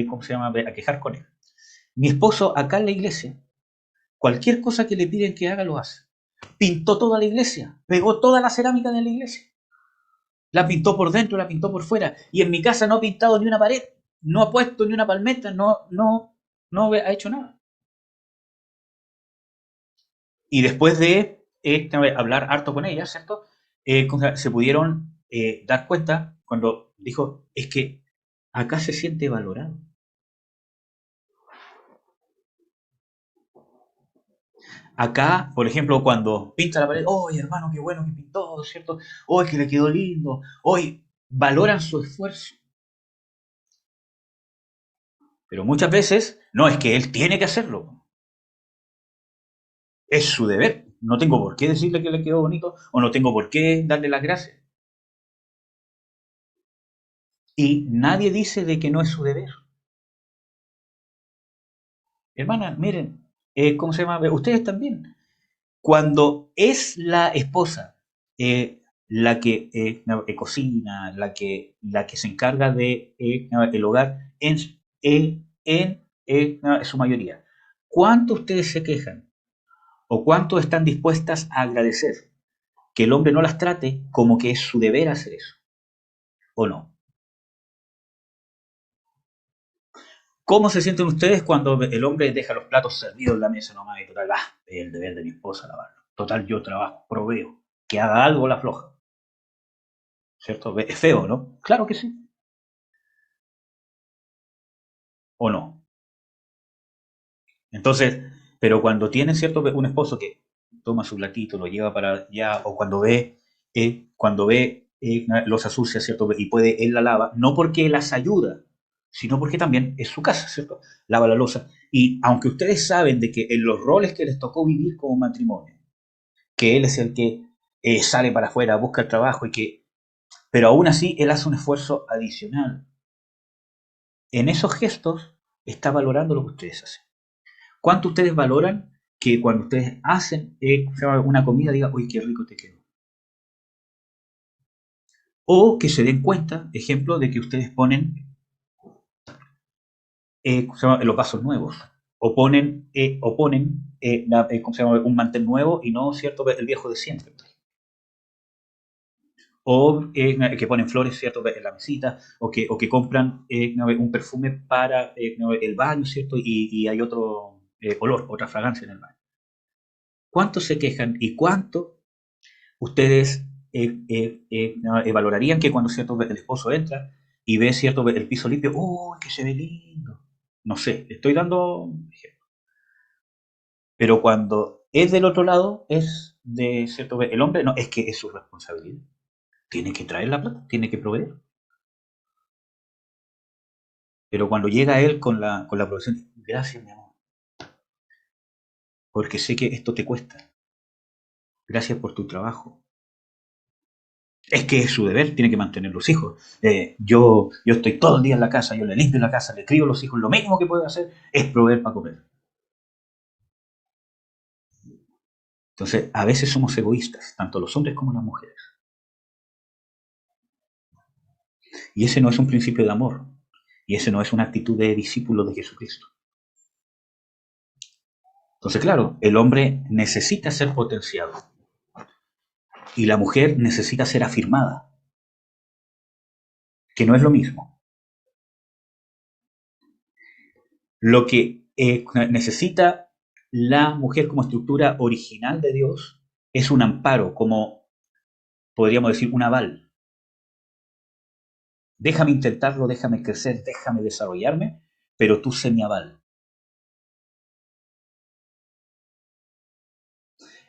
¿cómo se llama? A quejar con él. Mi esposo acá en la iglesia, cualquier cosa que le piden que haga, lo hace. Pintó toda la iglesia, pegó toda la cerámica de la iglesia. La pintó por dentro, la pintó por fuera. Y en mi casa no ha pintado ni una pared, no ha puesto ni una palmeta, no ha hecho nada. Y después de hablar harto con ella, ¿cierto? Se pudieron dar cuenta cuando dijo, es que acá se siente valorado. Acá, por ejemplo, cuando pinta la pared, ¡oye, hermano, qué bueno que pintó!, ¿cierto? ¡Oye, que le quedó lindo! ¡Oye! Valoran su esfuerzo. Pero muchas veces, no, es que él tiene que hacerlo. Es su deber. No tengo por qué decirle que le quedó bonito o no tengo por qué darle las gracias. Y nadie dice de que no es su deber. Hermana, miren, ¿cómo se llama? Ustedes también. Cuando es la esposa la que cocina, la que se encarga de el hogar en su mayoría, ¿cuánto ustedes se quejan o cuánto están dispuestas a agradecer que el hombre no las trate como que es su deber hacer eso? ¿O no? ¿Cómo se sienten ustedes cuando el hombre deja los platos servidos en la mesa nomás y total, es el deber de mi esposa lavarlo? Total, yo trabajo, proveo. Que haga algo la floja. ¿Cierto? Es feo, ¿no? Claro que sí. ¿O no? Entonces, pero cuando tiene, ¿cierto? Un esposo que toma su platito, lo lleva para allá, o cuando ve los asucia, ¿cierto? Y puede, él la lava, no porque las ayuda, sino porque también es su casa, ¿cierto? Lava la loza. Y aunque ustedes saben de que en los roles que les tocó vivir como matrimonio, que él es el que sale para afuera, busca el trabajo pero aún así él hace un esfuerzo adicional. En esos gestos está valorando lo que ustedes hacen. ¿Cuánto ustedes valoran que cuando ustedes hacen una comida digan, uy, qué rico te quedó? O que se den cuenta, ejemplo, de que ustedes ponen los vasos nuevos. O ponen un mantel nuevo y no, ¿cierto?, el viejo de siempre. o que ponen flores, ¿cierto?, en la mesita, o que compran un perfume para el baño, ¿cierto?, y hay otro olor, otra fragancia en el baño. ¿Cuánto se quejan y cuánto ustedes valorarían que cuando, ¿cierto?, el esposo entra y ve, ¿cierto?, el piso limpio, ¡oh, que se ve lindo! No sé, estoy dando ejemplo. Pero cuando es del otro lado, es de, ¿cierto?, el hombre, no, es que es su responsabilidad. Tiene que traer la plata, tiene que proveer. Pero cuando llega él con la provisión, gracias, mi amor, porque sé que esto te cuesta. Gracias por tu trabajo. Es que es su deber, tiene que mantener los hijos. Yo estoy todo el día en la casa, yo le limpio la casa, le crío los hijos, lo mínimo que puedo hacer es proveer para comer. Entonces, a veces somos egoístas, tanto los hombres como las mujeres. Y ese no es un principio de amor. Y ese no es una actitud de discípulo de Jesucristo. Entonces, claro, el hombre necesita ser potenciado y la mujer necesita ser afirmada, que no es lo mismo. Lo que necesita la mujer como estructura original de Dios es un amparo, como podríamos decir un aval. Déjame intentarlo, déjame crecer, déjame desarrollarme, pero tú sé mi aval.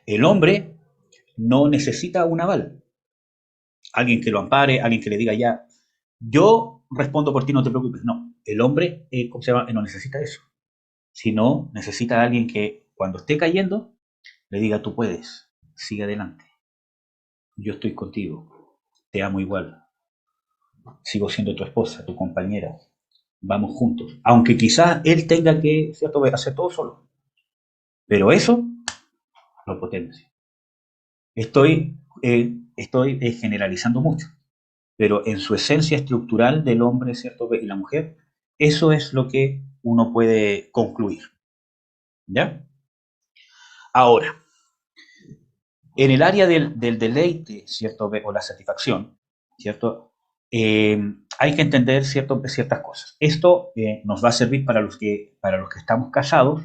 El hombre no necesita un aval. Alguien que lo ampare, alguien que le diga ya, yo respondo por ti, no te preocupes. No, el hombre, ¿cómo se llama? No necesita eso. Sino necesita a alguien que cuando esté cayendo le diga, tú puedes, sigue adelante. Yo estoy contigo, te amo igual, sigo siendo tu esposa, tu compañera, vamos juntos. Aunque quizás él tenga que, ¿cierto?, hacer todo solo. Pero eso lo potencia. Estoy generalizando mucho, pero en su esencia estructural del hombre, ¿cierto?, y la mujer, eso es lo que uno puede concluir. ¿Ya? Ahora, en el área del deleite, ¿cierto?, o la satisfacción, ¿cierto? Eh, hay que entender ciertas cosas. Esto nos va a servir para los que estamos casados,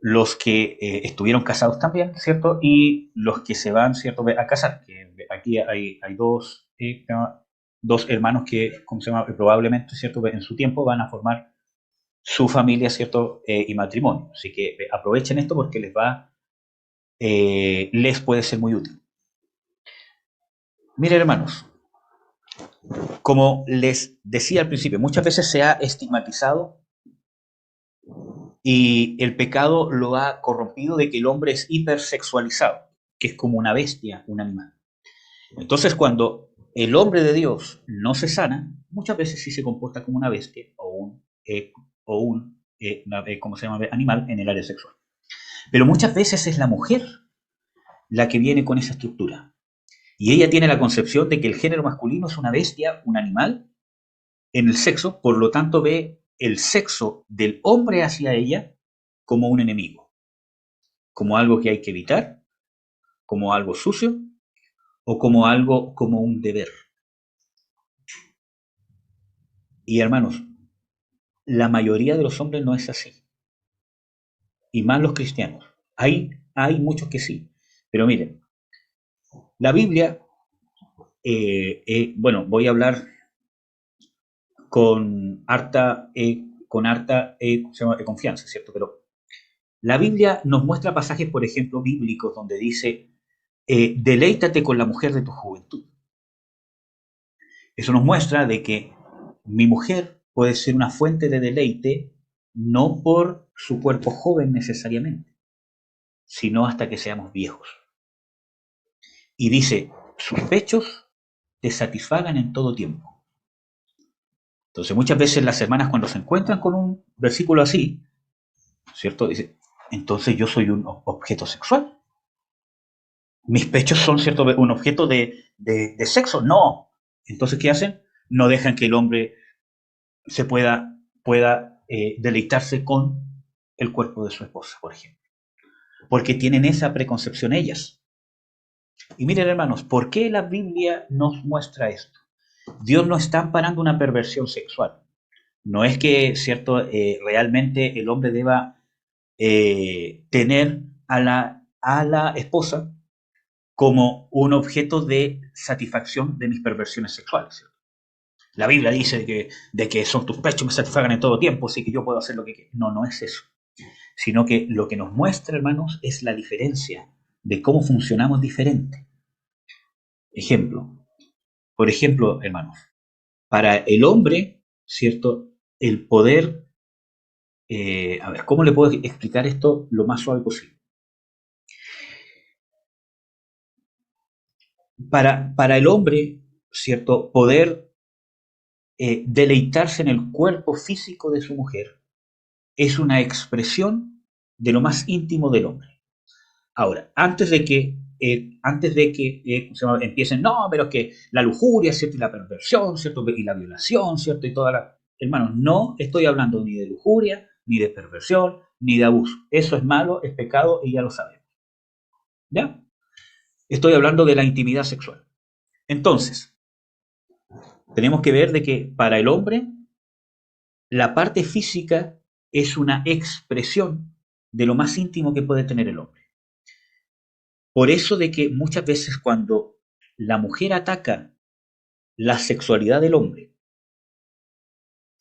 los que estuvieron casados también, ¿cierto? Y los que se van, ¿cierto?, a casar. Que aquí hay dos hermanos que, ¿cómo se llama?, probablemente, ¿cierto?, en su tiempo van a formar su familia, ¿cierto?, y matrimonio. Así que aprovechen esto porque les puede ser muy útil. Miren, hermanos, como les decía al principio, muchas veces se ha estigmatizado y el pecado lo ha corrompido de que el hombre es hipersexualizado, que es como una bestia, un animal. Entonces, cuando el hombre de Dios no se sana, muchas veces sí se comporta como una bestia o un ¿cómo se llama?, animal en el área sexual. Pero muchas veces es la mujer la que viene con esa estructura. Y ella tiene la concepción de que el género masculino es una bestia, un animal, en el sexo, por lo tanto ve el sexo del hombre hacia ella como un enemigo, como algo que hay que evitar, como algo sucio o como algo como un deber. Y hermanos, la mayoría de los hombres no es así, y más los cristianos. Hay muchos que sí, pero miren, la Biblia, bueno, voy a hablar con harta confianza, ¿cierto? Pero la Biblia nos muestra pasajes, por ejemplo, bíblicos, donde dice, deleítate con la mujer de tu juventud. Eso nos muestra de que mi mujer puede ser una fuente de deleite, no por su cuerpo joven necesariamente, sino hasta que seamos viejos. Y dice, sus pechos te satisfagan en todo tiempo. Entonces, muchas veces las hermanas cuando se encuentran con un versículo así, ¿cierto? Dice, entonces yo soy un objeto sexual. Mis pechos son, ¿cierto?, un objeto de sexo. No. Entonces, ¿qué hacen? No dejan que el hombre pueda deleitarse con el cuerpo de su esposa, por ejemplo. Porque tienen esa preconcepción ellas. Y miren, hermanos, ¿por qué la Biblia nos muestra esto? Dios no está amparando una perversión sexual. No es que, cierto, realmente el hombre deba tener a la esposa como un objeto de satisfacción de mis perversiones sexuales. ¿Cierto? La Biblia dice de que son tus pechos me satisfagan en todo tiempo, así que yo puedo hacer lo que quiera. No, no es eso. Sino que lo que nos muestra, hermanos, es la diferencia de cómo funcionamos diferente. Ejemplo, por ejemplo, hermanos, para el hombre, ¿cierto? El poder, a ver, ¿cómo le puedo explicar esto lo más suave posible? Para el hombre, ¿cierto? Poder deleitarse en el cuerpo físico de su mujer es una expresión de lo más íntimo del hombre. Ahora, empiecen, no, pero es que la lujuria, ¿cierto? Y la perversión, ¿cierto? Y la violación, ¿cierto? Y toda la... Hermanos, no estoy hablando ni de lujuria, ni de perversión, ni de abuso. Eso es malo, es pecado y ya lo sabemos. ¿Ya? Estoy hablando de la intimidad sexual. Entonces, tenemos que ver de que para el hombre la parte física es una expresión de lo más íntimo que puede tener el hombre. Por eso de que muchas veces cuando la mujer ataca la sexualidad del hombre,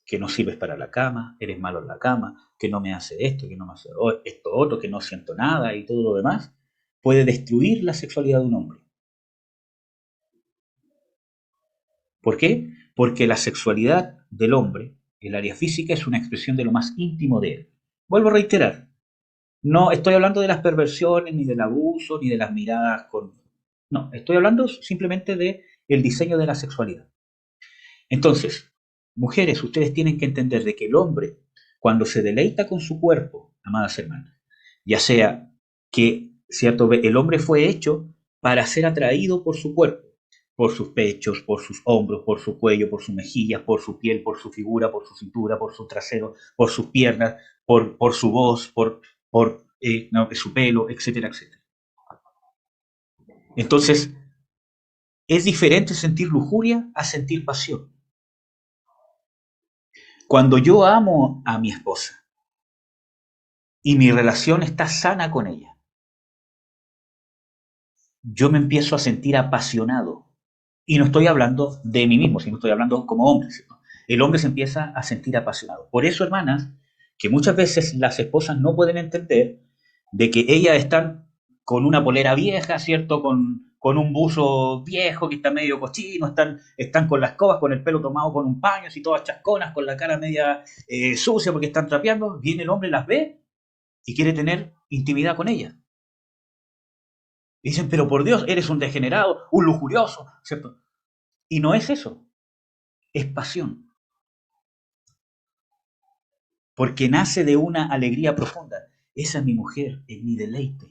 que no sirves para la cama, eres malo en la cama, que no me hace esto, que no me hace esto otro, que no siento nada y todo lo demás, puede destruir la sexualidad de un hombre. ¿Por qué? Porque la sexualidad del hombre, el área física, es una expresión de lo más íntimo de él. Vuelvo a reiterar, no estoy hablando de las perversiones, ni del abuso, ni de las miradas con... No, estoy hablando simplemente de el diseño de la sexualidad. Entonces, mujeres, ustedes tienen que entender de que el hombre, cuando se deleita con su cuerpo, amadas hermanas, ya sea que, cierto, el hombre fue hecho para ser atraído por su cuerpo, por sus pechos, por sus hombros, por su cuello, por sus mejillas, por su piel, por su figura, por su cintura, por su trasero, por sus piernas, por su voz, no, su pelo, etcétera, etcétera. Entonces, es diferente sentir lujuria a sentir pasión. Cuando yo amo a mi esposa y mi relación está sana con ella, yo me empiezo a sentir apasionado. Y no estoy hablando de mí mismo, sino estoy hablando como hombre. ¿Cierto? El hombre se empieza a sentir apasionado. Por eso, hermanas, que muchas veces las esposas no pueden entender de que ellas están con una polera vieja, ¿cierto? Con un buzo viejo que está medio cochino, están con las escobas, con el pelo tomado con un paño, así todas chasconas, con la cara media sucia porque están trapeando. Viene el hombre, las ve y quiere tener intimidad con ellas. Y dicen, pero por Dios, eres un degenerado, un lujurioso, ¿cierto? Y no es eso, es pasión. Porque nace de una alegría profunda. Esa es mi mujer, es mi deleite,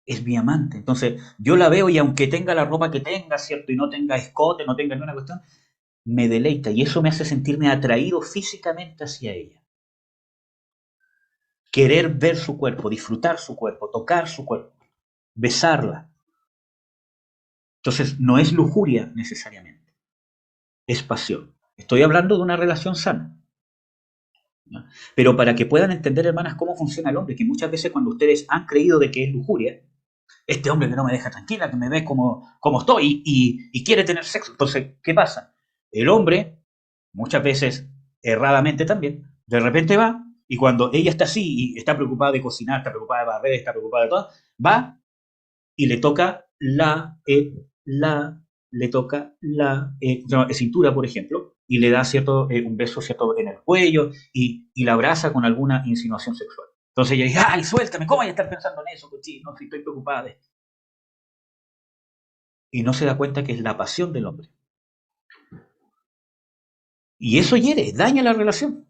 es mi amante. Entonces, yo la veo y aunque tenga la ropa que tenga, ¿cierto? Y no tenga escote, no tenga ninguna cuestión, me deleita y eso me hace sentirme atraído físicamente hacia ella. Querer ver su cuerpo, disfrutar su cuerpo, tocar su cuerpo, besarla. Entonces, no es lujuria necesariamente, es pasión. Estoy hablando de una relación sana. ¿No? Pero para que puedan entender, hermanas, cómo funciona el hombre, que muchas veces cuando ustedes han creído de que es lujuria, este hombre que no me deja tranquila, que me ve como estoy y quiere tener sexo. Entonces, ¿qué pasa? El hombre, muchas veces, erradamente también, de repente va y cuando ella está así y está preocupada de cocinar, está preocupada de barrer, está preocupada de todo, va y le toca le toca la cintura, por ejemplo, y le da un beso cierto en el cuello y la abraza con alguna insinuación sexual. Entonces ella dice, ¡ay, suéltame! ¿Cómo voy a estar pensando en eso, cochino? Si estoy preocupada de esto. Y no se da cuenta que es la pasión del hombre. Y eso hiere, daña la relación.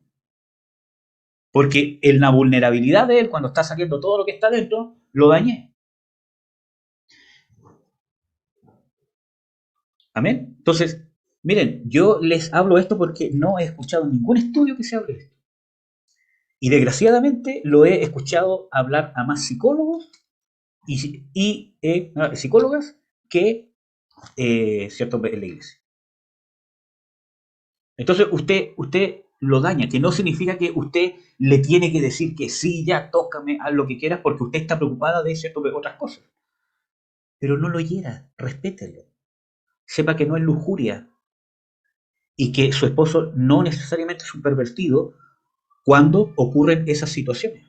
Porque en la vulnerabilidad de él, cuando está saliendo todo lo que está dentro, lo dañé. ¿Amén? Entonces, miren, yo les hablo esto porque no he escuchado ningún estudio que se hable de esto. Y desgraciadamente lo he escuchado hablar a más psicólogos psicólogas que, ¿cierto?, en la iglesia. Entonces usted lo daña, que no significa que usted le tiene que decir que sí, ya, tócame, haz lo que quieras, porque usted está preocupada de, ¿cierto?, de otras cosas. Pero no lo hiera, respételo. Sepa que no es lujuria y que su esposo no necesariamente es un pervertido cuando ocurren esas situaciones.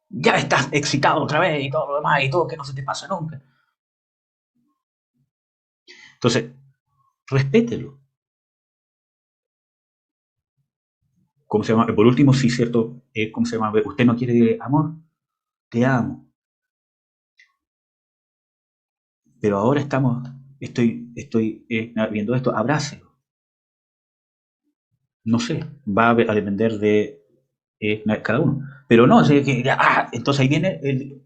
Ya estás excitado otra vez y todo lo demás y todo que no se te pasa nunca. Entonces, respételo. ¿Cómo se llama? Por último, sí, cierto, ¿cómo se llama? Usted no quiere amor, te amo. Pero ahora estoy viendo esto, abrácelo. No sé, va a depender de cada uno. Pero no, entonces ahí viene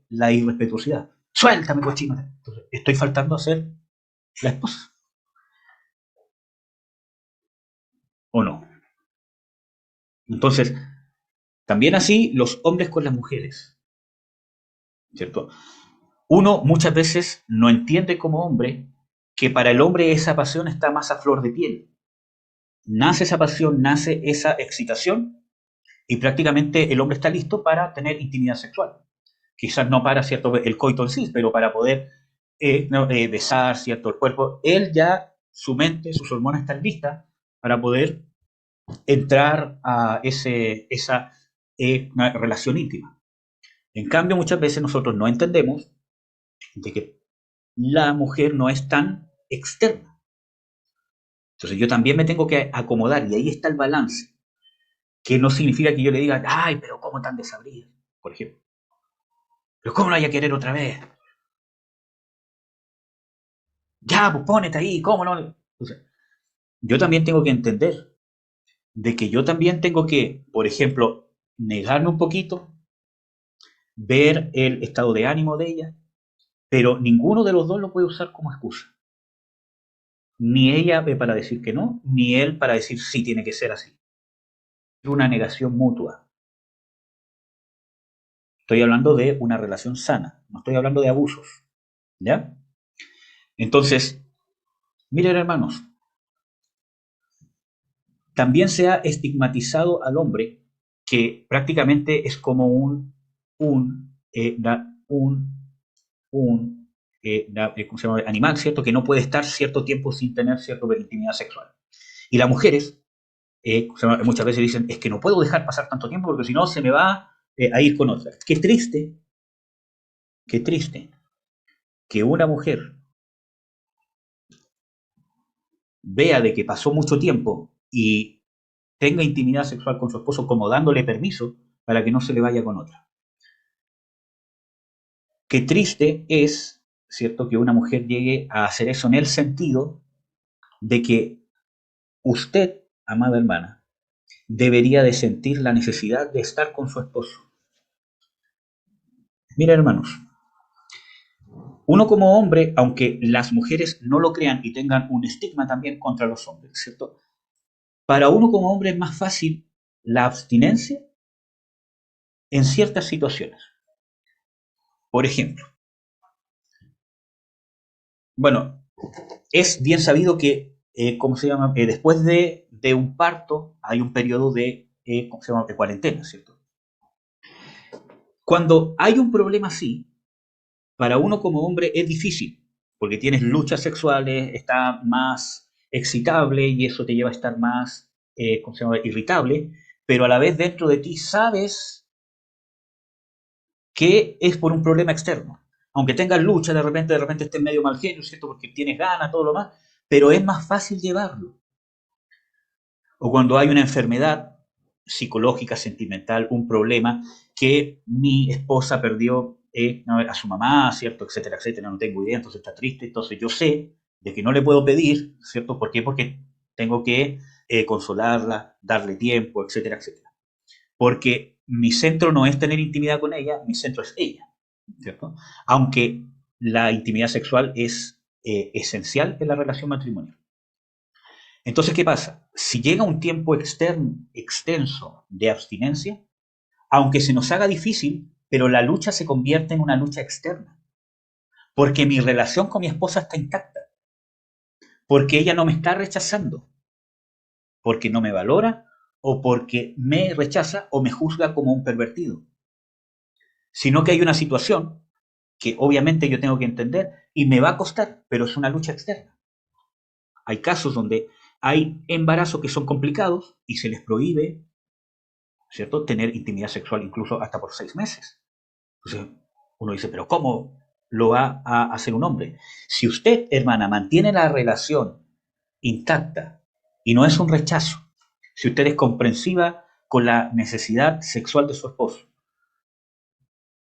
la irrespetuosidad. Suéltame, cochino. Entonces, estoy faltando a ser la esposa, ¿o no? Entonces, también así los hombres con las mujeres, ¿cierto? Uno muchas veces no entiende como hombre que para el hombre esa pasión está más a flor de piel. Nace esa pasión, nace esa excitación y prácticamente el hombre está listo para tener intimidad sexual. Quizás no para, ¿cierto?, el coito en sí, pero para poder besar, ¿cierto?, el cuerpo. Él ya, su mente, sus hormonas están listas para poder entrar a esa una relación íntima. En cambio, muchas veces nosotros no entendemos de que la mujer no es tan externa. Entonces yo también me tengo que acomodar y ahí está el balance, que no significa que yo le diga, ay, pero ¿cómo tan desabrida? Por ejemplo. Pero ¿cómo no vaya a querer otra vez? Ya, pues pónete ahí, ¿cómo no? Entonces, yo también tengo que entender de que yo también tengo que, por ejemplo, negarme un poquito, ver el estado de ánimo de ella, pero ninguno de los dos lo puede usar como excusa. Ni ella para decir que no, ni él para decir sí tiene que ser así. Es una negación mutua. Estoy hablando de una relación sana, no estoy hablando de abusos. ¿Ya? Entonces, miren hermanos, también se ha estigmatizado al hombre que prácticamente es como un, ¿cómo se llama? Animal, ¿cierto? Que no puede estar cierto tiempo sin tener cierta intimidad sexual. Y las mujeres muchas veces dicen, es que no puedo dejar pasar tanto tiempo porque si no se me va a ir con otra. Qué triste que una mujer vea de que pasó mucho tiempo y tenga intimidad sexual con su esposo como dándole permiso para que no se le vaya con otra. Qué triste es, ¿cierto?, que una mujer llegue a hacer eso en el sentido de que usted, amada hermana, debería de sentir la necesidad de estar con su esposo. Mira, hermanos, uno como hombre, aunque las mujeres no lo crean y tengan un estigma también contra los hombres, ¿cierto? Para uno como hombre es más fácil la abstinencia en ciertas situaciones. Por ejemplo, bueno, es bien sabido que, ¿cómo se llama? Después de un parto hay un periodo de, ¿cómo se llama?, de cuarentena, ¿cierto? Cuando hay un problema así, para uno como hombre es difícil, porque tienes luchas sexuales, está más excitable y eso te lleva a estar más, ¿cómo se llama?, irritable, pero a la vez dentro de ti sabes que es por un problema externo. Aunque tengas lucha, de repente estés medio mal genio, ¿cierto? Porque tienes ganas, todo lo más, pero es más fácil llevarlo. O cuando hay una enfermedad psicológica, sentimental, un problema, que mi esposa perdió a su mamá, ¿cierto? Etcétera, etcétera, no tengo idea, entonces está triste, entonces yo sé de que no le puedo pedir, ¿cierto? ¿Por qué? Porque tengo que consolarla, darle tiempo, etcétera, etcétera. Porque mi centro no es tener intimidad con ella, mi centro es ella, ¿cierto? Aunque la intimidad sexual es esencial en la relación matrimonial. Entonces, ¿qué pasa? Si llega un tiempo extenso de abstinencia, aunque se nos haga difícil, pero la lucha se convierte en una lucha externa, porque mi relación con mi esposa está intacta, porque ella no me está rechazando, porque no me valora o porque me rechaza o me juzga como un pervertido, sino que hay una situación que obviamente yo tengo que entender y me va a costar, pero es una lucha externa. Hay casos donde hay embarazos que son complicados y se les prohíbe, ¿cierto?, tener intimidad sexual incluso hasta por 6 meses. Entonces uno dice, pero ¿cómo lo va a hacer un hombre? Si usted, hermana, mantiene la relación intacta y no es un rechazo, si usted es comprensiva con la necesidad sexual de su esposo,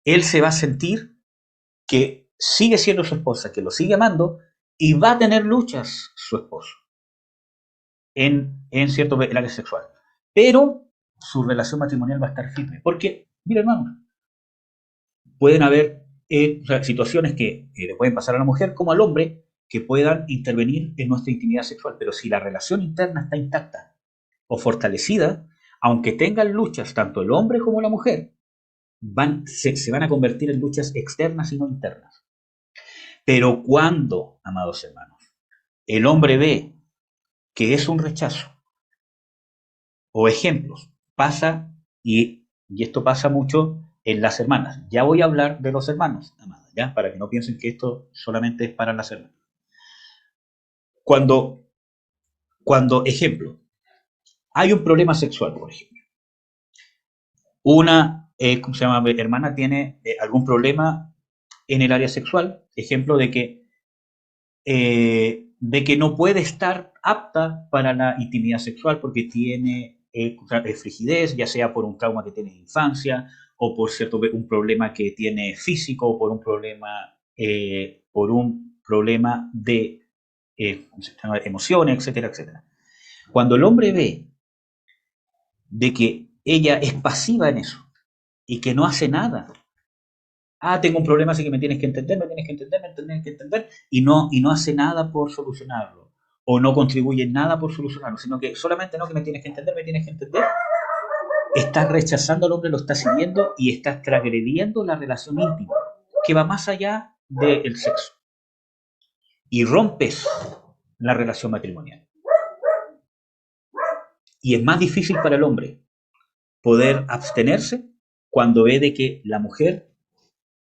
él se va a sentir que sigue siendo su esposa, que lo sigue amando y va a tener luchas su esposo en cierto el área sexual. Pero su relación matrimonial va a estar firme. Porque, mira hermano, pueden haber situaciones que le pueden pasar a la mujer como al hombre que puedan intervenir en nuestra intimidad sexual. Pero si la relación interna está intacta o fortalecida, aunque tengan luchas tanto el hombre como la mujer, se van a convertir en luchas externas y no internas. Pero cuando, amados hermanos, el hombre ve que es un rechazo, o ejemplos, pasa, y esto pasa mucho en las hermanas. Ya voy a hablar de los hermanos, amadas, ¿ya? Para que no piensen que esto solamente es para las hermanas. Cuando, ejemplo, hay un problema sexual, por ejemplo. Una, ¿cómo se llama? Hermana tiene algún problema en el área sexual, ejemplo de que no puede estar apta para la intimidad sexual porque tiene frigidez, ya sea por un trauma que tiene en infancia o por cierto un problema que tiene físico o por un problema de emociones, etcétera, etcétera. Cuando el hombre ve de que ella es pasiva en eso y que no hace nada, tengo un problema, así que me tienes que entender, y no hace nada por solucionarlo, o no contribuye en nada por solucionarlo, sino que solamente no que me tienes que entender, estás rechazando al hombre, lo estás siguiendo y estás transgrediendo la relación íntima, que va más allá del sexo, y rompes la relación matrimonial. Y es más difícil para el hombre poder abstenerse cuando ve de que la mujer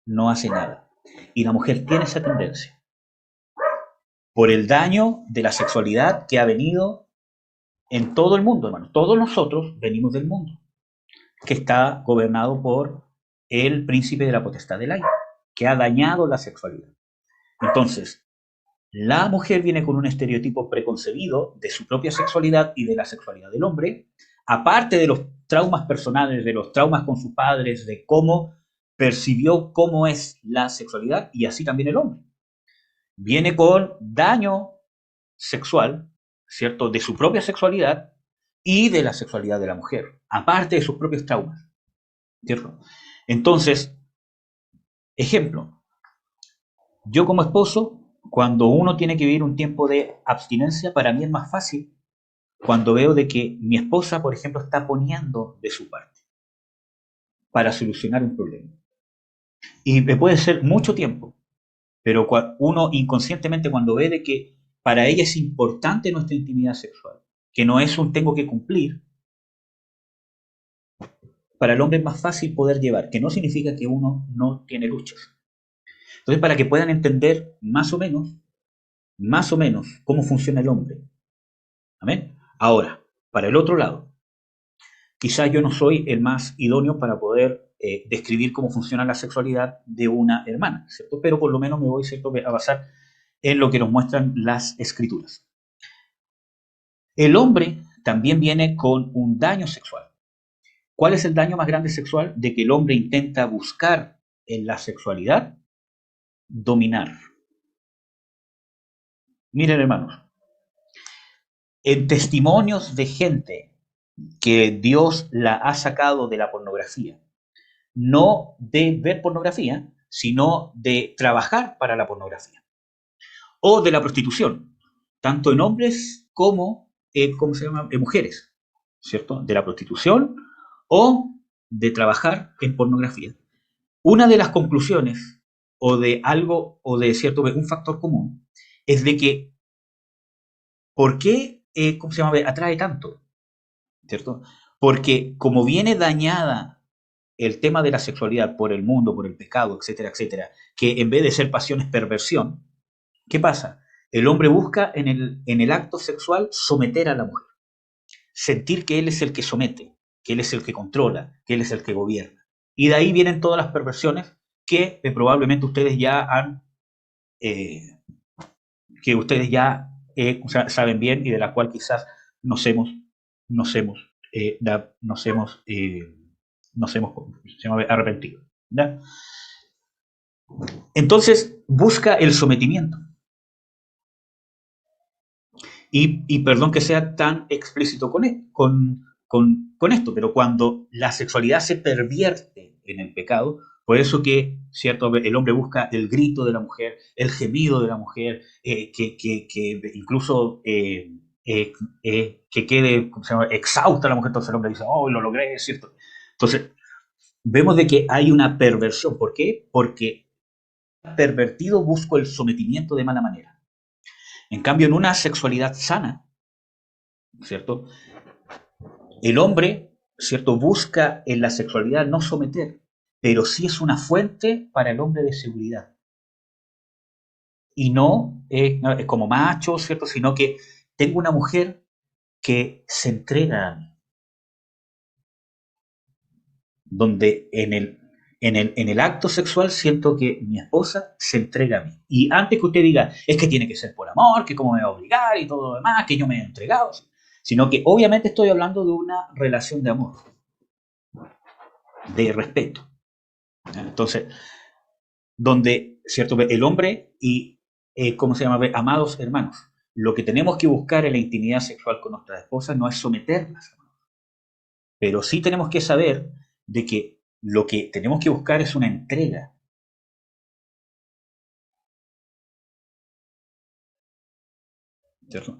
no hace nada. Y la mujer tiene esa tendencia. Por el daño de la sexualidad que ha venido en todo el mundo, hermano. Todos nosotros venimos del mundo, que está gobernado por el príncipe de la potestad del aire, que ha dañado la sexualidad. Entonces, la mujer viene con un estereotipo preconcebido de su propia sexualidad y de la sexualidad del hombre, aparte de los traumas personales, de los traumas con sus padres, de cómo percibió cómo es la sexualidad, y así también el hombre. Viene con daño sexual, ¿cierto? De su propia sexualidad y de la sexualidad de la mujer, aparte de sus propios traumas, ¿cierto? Entonces, ejemplo, yo como esposo, cuando uno tiene que vivir un tiempo de abstinencia, para mí es más fácil cuando veo de que mi esposa, por ejemplo, está poniendo de su parte para solucionar un problema. Y me puede ser mucho tiempo, pero uno inconscientemente cuando ve de que para ella es importante nuestra intimidad sexual, que no es un tengo que cumplir, para el hombre es más fácil poder llevar, que no significa que uno no tiene luchas. Entonces, para que puedan entender más o menos, cómo funciona el hombre. ¿Amén? Ahora, para el otro lado, quizás yo no soy el más idóneo para poder describir cómo funciona la sexualidad de una hermana, ¿cierto? Pero por lo menos me voy, ¿cierto?, a basar en lo que nos muestran las escrituras. El hombre también viene con un daño sexual. ¿Cuál es el daño más grande sexual? De que el hombre intenta buscar en la sexualidad dominar. Miren, hermanos, en testimonios de gente que Dios la ha sacado de la pornografía, no de ver pornografía, sino de trabajar para la pornografía, o de la prostitución, tanto en hombres como, ¿cómo se llama?, en mujeres, ¿cierto? De la prostitución o de trabajar en pornografía. Una de las conclusiones, o de algo, o de cierto, un factor común, es de que, ¿por qué, cómo se llama, atrae tanto? ¿Cierto? Porque como viene dañada el tema de la sexualidad por el mundo, por el pecado, etcétera, etcétera, que en vez de ser pasión es perversión, ¿qué pasa? El hombre busca en el acto sexual someter a la mujer, sentir que él es el que somete, que él es el que controla, que él es el que gobierna. Y de ahí vienen todas las perversiones que probablemente ustedes ya han, eh, que ustedes ya saben bien y de la cual quizás nos hemos, nos hemos, nos hemos, nos hemos arrepentido. ¿Ya? Entonces busca el sometimiento. Y perdón que sea tan explícito con esto, pero cuando la sexualidad se pervierte en el pecado, por eso que cierto el hombre busca el grito de la mujer, el gemido de la mujer, que incluso que quede, ¿cómo se llama?, exhausta la mujer, entonces el hombre dice, oh, lo logré, es cierto. Entonces, vemos de que hay una perversión. ¿Por qué? Porque pervertido busco el sometimiento de mala manera. En cambio, en una sexualidad sana, ¿cierto? El hombre, ¿cierto?, busca en la sexualidad no someter, pero sí es una fuente para el hombre de seguridad. Y no, no es como macho, ¿cierto?, sino que tengo una mujer que se entrega a mí, donde en el acto sexual siento que mi esposa se entrega a mí. Y antes que usted diga, es que tiene que ser por amor, que cómo me va a obligar y todo lo demás, que yo me he entregado, sino que obviamente estoy hablando de una relación de amor, de respeto. Entonces, donde, ¿cierto?, el hombre y, ¿cómo se llama?, amados hermanos, lo que tenemos que buscar en la intimidad sexual con nuestras esposas no es someterlas, pero sí tenemos que saber de que lo que tenemos que buscar es una entrega. ¿Cierto?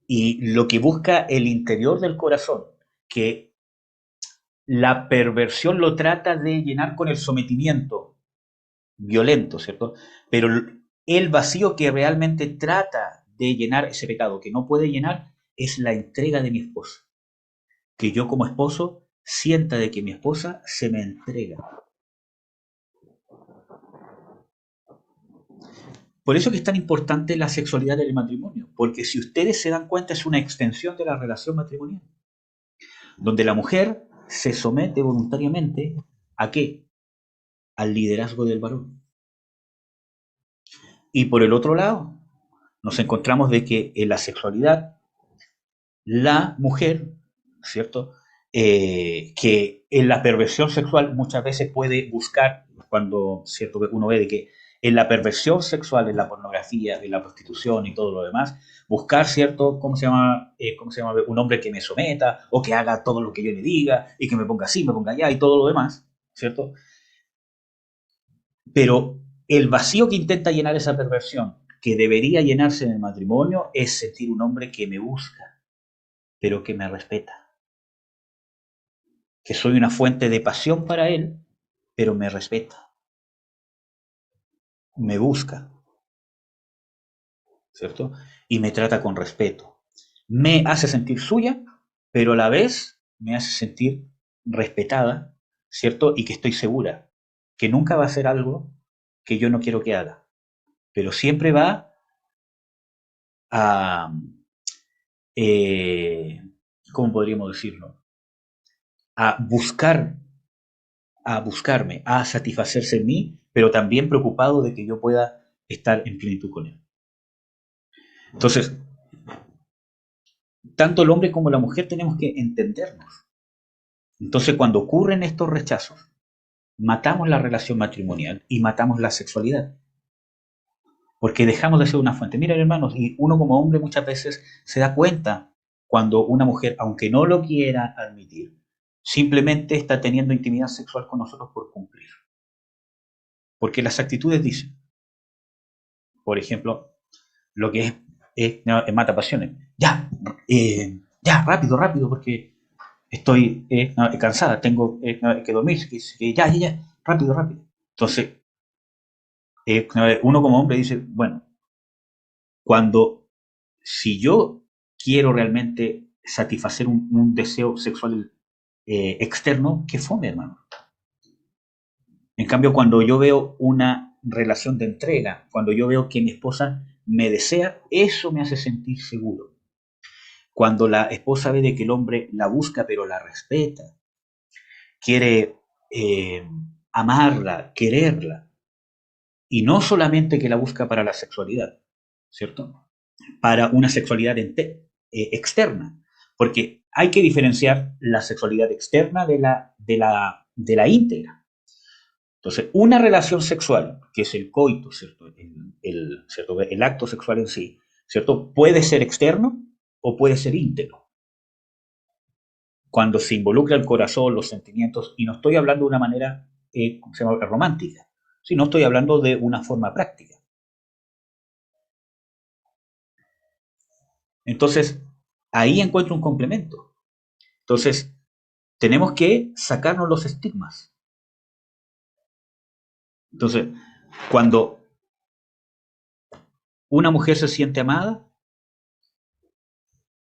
Y lo que busca el interior del corazón, que la perversión lo trata de llenar con el sometimiento violento, ¿cierto? Pero el vacío que realmente trata de llenar ese pecado, que no puede llenar, es la entrega de mi esposa. Que yo como esposo sienta de que mi esposa se me entrega. Por eso que es tan importante la sexualidad del matrimonio, porque si ustedes se dan cuenta es una extensión de la relación matrimonial, donde la mujer se somete voluntariamente ¿a qué? Al liderazgo del varón. Y por el otro lado, nos encontramos de que en la sexualidad la mujer, ¿cierto?, que en la perversión sexual muchas veces puede buscar, cuando, ¿cierto?, uno ve de que en la perversión sexual, en la pornografía, en la prostitución y todo lo demás, buscar, ¿cierto?, ¿cómo se llama? Un hombre que me someta o que haga todo lo que yo le diga y que me ponga así, me ponga allá y todo lo demás, ¿cierto? Pero el vacío que intenta llenar esa perversión, que debería llenarse en el matrimonio, es sentir un hombre que me busca, pero que me respeta. Que soy una fuente de pasión para él, pero me respeta, me busca, ¿cierto? Y me trata con respeto. Me hace sentir suya, pero a la vez me hace sentir respetada, ¿cierto? Y que estoy segura que nunca va a hacer algo que yo no quiero que haga, pero siempre va a, eh, ¿cómo podríamos decirlo? A buscar, a buscarme, a satisfacerse en mí, pero también preocupado de que yo pueda estar en plenitud con él. Entonces, tanto el hombre como la mujer tenemos que entendernos. Entonces, cuando ocurren estos rechazos, matamos la relación matrimonial y matamos la sexualidad. Porque dejamos de ser una fuente. Miren, hermanos, y uno como hombre muchas veces se da cuenta cuando una mujer, aunque no lo quiera admitir, simplemente está teniendo intimidad sexual con nosotros por cumplir. Porque las actitudes dicen, por ejemplo, lo que es mata pasiones. Ya, rápido, rápido, porque estoy cansada, tengo que dormir, que ya. rápido, rápido. Entonces, uno como hombre dice, bueno, cuando, si yo quiero realmente satisfacer un deseo sexual externo, que fome, hermano. En cambio, cuando yo veo una relación de entrega, cuando yo veo que mi esposa me desea, eso me hace sentir seguro. Cuando la esposa ve de que el hombre la busca pero la respeta, quiere amarla, quererla, y no solamente que la busca para la sexualidad, ¿cierto? Para una sexualidad externa, porque hay que diferenciar la sexualidad externa de la íntegra. Entonces, una relación sexual, que es el coito, ¿cierto? ¿Cierto? El acto sexual en sí, ¿cierto? Puede ser externo o puede ser íntegro. Cuando se involucra el corazón, los sentimientos, y no estoy hablando de una manera ¿cómo se llama? Romántica, sino estoy hablando de una forma práctica. Entonces, ahí encuentro un complemento. Entonces, tenemos que sacarnos los estigmas. Entonces, cuando una mujer se siente amada,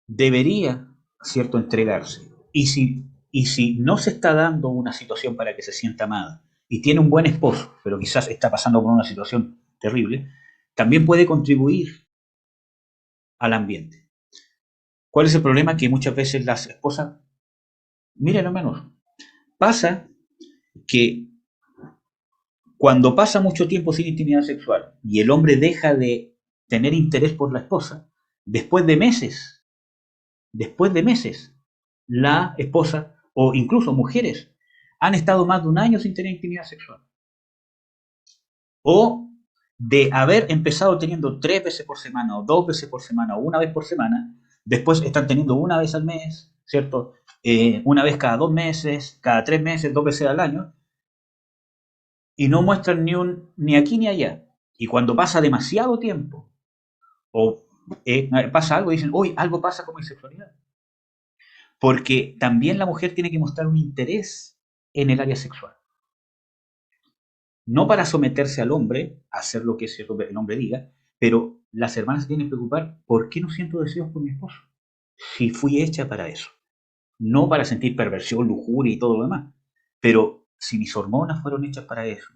debería, ¿cierto?, entregarse. Y si no se está dando una situación para que se sienta amada y tiene un buen esposo, pero quizás está pasando por una situación terrible, también puede contribuir al ambiente. ¿Cuál es el problema? Que muchas veces las esposas, miren hermanos, pasa que cuando pasa mucho tiempo sin intimidad sexual y el hombre deja de tener interés por la esposa, después de meses, la esposa o incluso mujeres han estado más de un año sin tener intimidad sexual. O de haber empezado teniendo 3 veces por semana o 2 veces por semana o una vez por semana, después están teniendo una vez al mes, ¿cierto? Una vez cada 2 meses, cada 3 meses, 2 veces al año, y no muestran ni aquí ni allá. Y cuando pasa demasiado tiempo, o pasa algo, dicen, uy, algo pasa con mi sexualidad. Porque también la mujer tiene que mostrar un interés en el área sexual. No para someterse al hombre, a hacer lo que el hombre diga, pero las hermanas se tienen que preocupar, ¿por qué no siento deseos por mi esposo? Si fui hecha para eso. No para sentir perversión, lujuria y todo lo demás. Pero si mis hormonas fueron hechas para eso,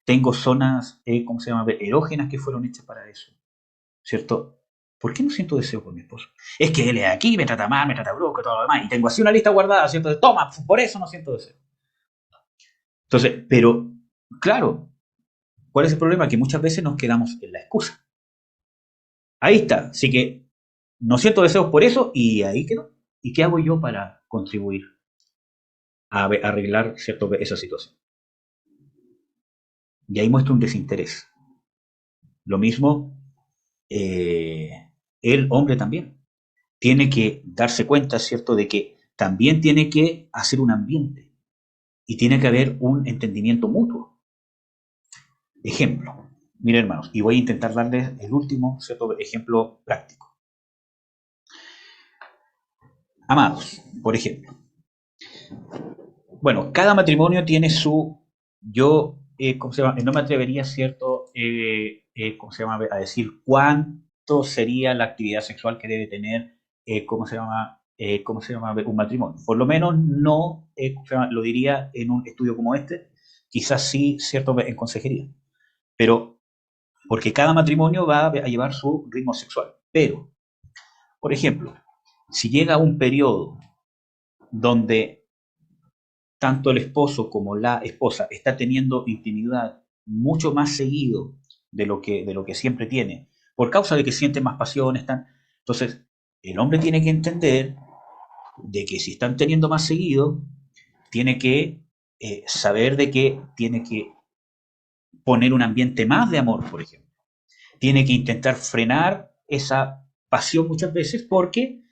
tengo zonas, ¿cómo se llama?, erógenas que fueron hechas para eso, ¿cierto? ¿Por qué no siento deseo por mi esposo? Es que él es aquí, me trata mal, me trata brusco, todo lo demás, y tengo así una lista guardada, ¿cierto? Toma, por eso no siento deseo. Entonces, pero, claro, ¿cuál es el problema? Que muchas veces nos quedamos en la excusa. Ahí está, así que no siento deseos por eso y ahí quedó. ¿Y qué hago yo para contribuir a arreglar, ¿cierto?, esa situación? Y ahí muestra un desinterés. Lo mismo, el hombre también tiene que darse cuenta, ¿cierto?, de que también tiene que hacer un ambiente y tiene que haber un entendimiento mutuo. Ejemplo, miren hermanos, y voy a intentar darles el último, ¿cierto?, ejemplo práctico. Amados, por ejemplo. Bueno, cada matrimonio tiene yo, ¿cómo se llama? No me atrevería, ¿cierto?, ¿cómo se llama?, a decir cuánto sería la actividad sexual que debe tener, ¿cómo se llama?, un matrimonio. Por lo menos no, ¿cómo se llama?, lo diría en un estudio como este, quizás sí, ¿cierto?, en consejería. Pero, porque cada matrimonio va a llevar su ritmo sexual. Pero, por ejemplo, si llega un periodo donde tanto el esposo como la esposa está teniendo intimidad mucho más seguido de lo que siempre tiene, por causa de que siente más pasión, entonces el hombre tiene que entender de que si están teniendo más seguido, tiene que saber de que tiene que poner un ambiente más de amor, por ejemplo. Tiene que intentar frenar esa pasión muchas veces porque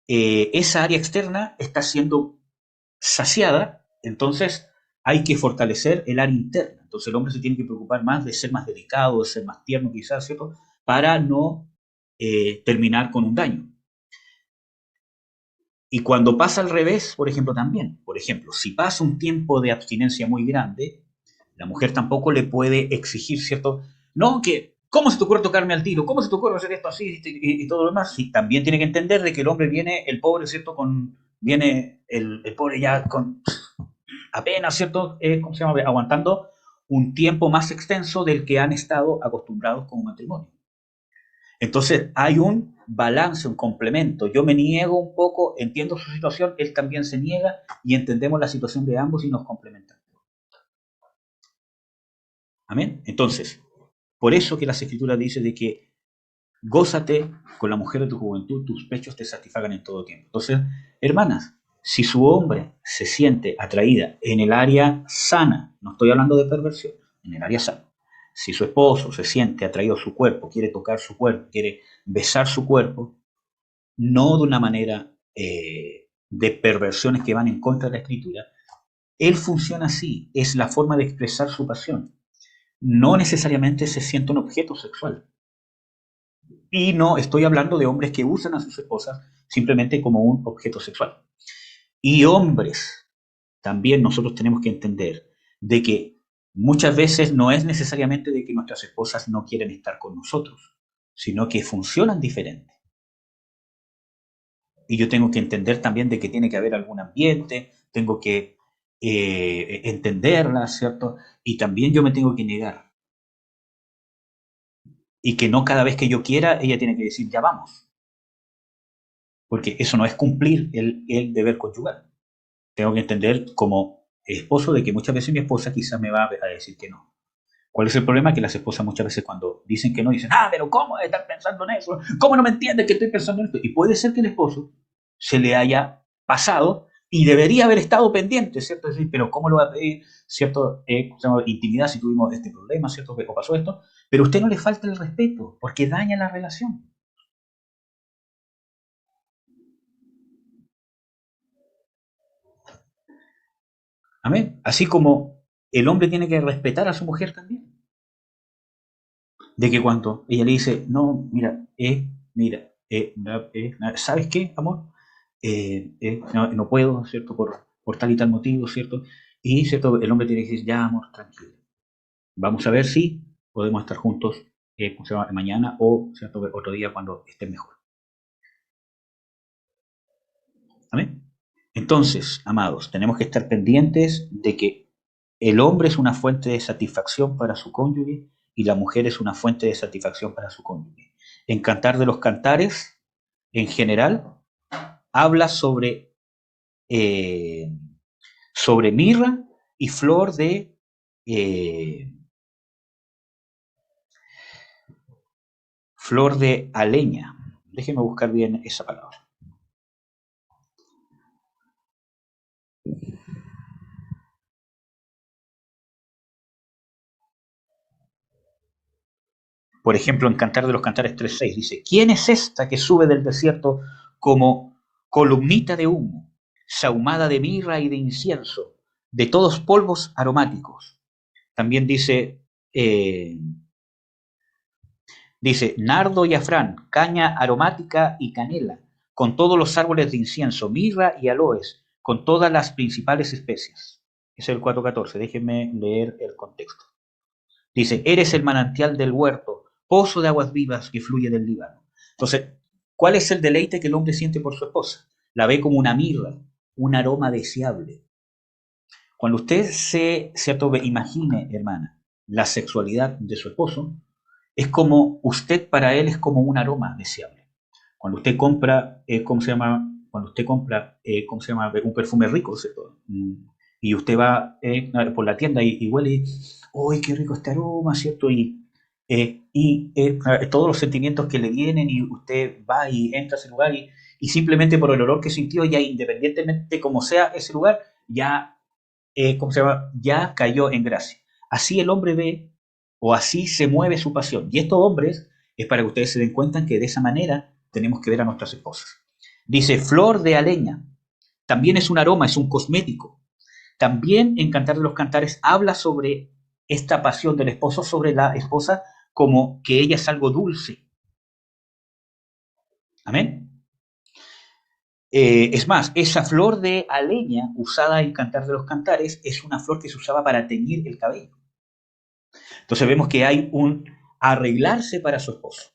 esa área externa está siendo saciada, entonces hay que fortalecer el área interna. Entonces el hombre se tiene que preocupar más de ser más delicado, de ser más tierno quizás, ¿cierto? Para no terminar con un daño. Y cuando pasa al revés, por ejemplo, también. Por ejemplo, si pasa un tiempo de abstinencia muy grande, la mujer tampoco le puede exigir, ¿cierto? No, que, ¿cómo se te ocurre tocarme al tiro? ¿Cómo se te ocurre hacer esto así y todo lo demás? Y también tiene que entender de que el hombre viene, el pobre, ¿cierto? Viene el pobre ya con apenas, ¿cierto? ¿Cómo se llama? Aguantando un tiempo más extenso del que han estado acostumbrados con un matrimonio. Entonces hay un balance, un complemento. Yo me niego un poco, entiendo su situación, él también se niega y entendemos la situación de ambos y nos complementamos. Amén. Entonces, por eso que las escrituras dicen de que gózate con la mujer de tu juventud, tus pechos te satisfagan en todo tiempo. Entonces, hermanas, si su hombre se siente atraída en el área sana, no estoy hablando de perversión, en el área sana, si su esposo se siente atraído a su cuerpo, quiere tocar su cuerpo, quiere besar su cuerpo, no de una manera de perversiones que van en contra de la escritura, él funciona así, es la forma de expresar su pasión. No necesariamente se siente un objeto sexual. Y no estoy hablando de hombres que usan a sus esposas simplemente como un objeto sexual. Y hombres, también nosotros tenemos que entender de que muchas veces no es necesariamente de que nuestras esposas no quieren estar con nosotros, sino que funcionan diferente. Y yo tengo que entender también de que tiene que haber algún ambiente, tengo que entenderla, ¿cierto? Y también yo me tengo que negar. Y que no cada vez que yo quiera, ella tiene que decir, ya vamos. Porque eso no es cumplir el deber conyugal. Tengo que entender como esposo de que muchas veces mi esposa quizás me va a decir que no. ¿Cuál es el problema? Que las esposas muchas veces cuando dicen que no, dicen, pero ¿cómo estar pensando en eso? ¿Cómo no me entiendes que estoy pensando en esto? Y puede ser que el esposo se le haya pasado y debería haber estado pendiente, ¿cierto? Es decir, pero ¿cómo lo va a pedir, ¿cierto? Intimidad si tuvimos este problema, ¿cierto? O pasó esto. Pero a usted no le falta el respeto porque daña la relación. Amén. Así como el hombre tiene que respetar a su mujer también. De que cuando ella le dice, no, mira, ¿sabes qué, amor? No puedo, ¿cierto? Por tal y tal motivo, ¿cierto? Y, ¿cierto? El hombre tiene que decir, ya, amor, tranquilo. Vamos a ver si podemos estar juntos ¿cómo se llama? Mañana o, ¿cierto? Otro día cuando esté mejor. ¿Amén? Entonces, amados, tenemos que estar pendientes de que el hombre es una fuente de satisfacción para su cónyuge y la mujer es una fuente de satisfacción para su cónyuge. En Cantar de los Cantares, en general, habla eh, sobre mirra y eh, flor de aleña. Déjenme buscar bien esa palabra. Por ejemplo, en Cantar de los Cantares 3.6 dice, ¿quién es esta que sube del desierto como columnita de humo, sahumada de mirra y de incienso, de todos polvos aromáticos? También dice nardo y afrán, caña aromática y canela, con todos los árboles de incienso, mirra y aloes, con todas las principales especias. Es el 4.14, déjenme leer el contexto. Dice, eres el manantial del huerto, pozo de aguas vivas que fluye del Líbano. Entonces, ¿cuál es el deleite que el hombre siente por su esposa? La ve como una mirra, un aroma deseable. Cuando usted ¿cierto? Imagine, hermana, la sexualidad de su esposo, es como, usted para él es como un aroma deseable. Cuando usted compra, ¿cómo se llama? Cuando usted compra, ¿cómo se llama? Un perfume rico, ¿cierto? Y usted va por la tienda y huele, ¡uy, qué rico este aroma!, ¿cierto? Todos los sentimientos que le vienen y usted va y entra a ese lugar y simplemente por el olor que sintió, ya independientemente como sea ese lugar, ya, ¿cómo se llama? Ya cayó en gracia. Así el hombre ve o así se mueve su pasión. Y estos hombres es para que ustedes se den cuenta que de esa manera tenemos que ver a nuestras esposas. Dice, flor de aleña. También es un aroma, es un cosmético. También en Cantar de los Cantares habla sobre esta pasión del esposo sobre la esposa como que ella es algo dulce. Amén. Es más, esa flor de aleña usada en Cantar de los Cantares es una flor que se usaba para teñir el cabello. Entonces vemos que hay un arreglarse para su esposo.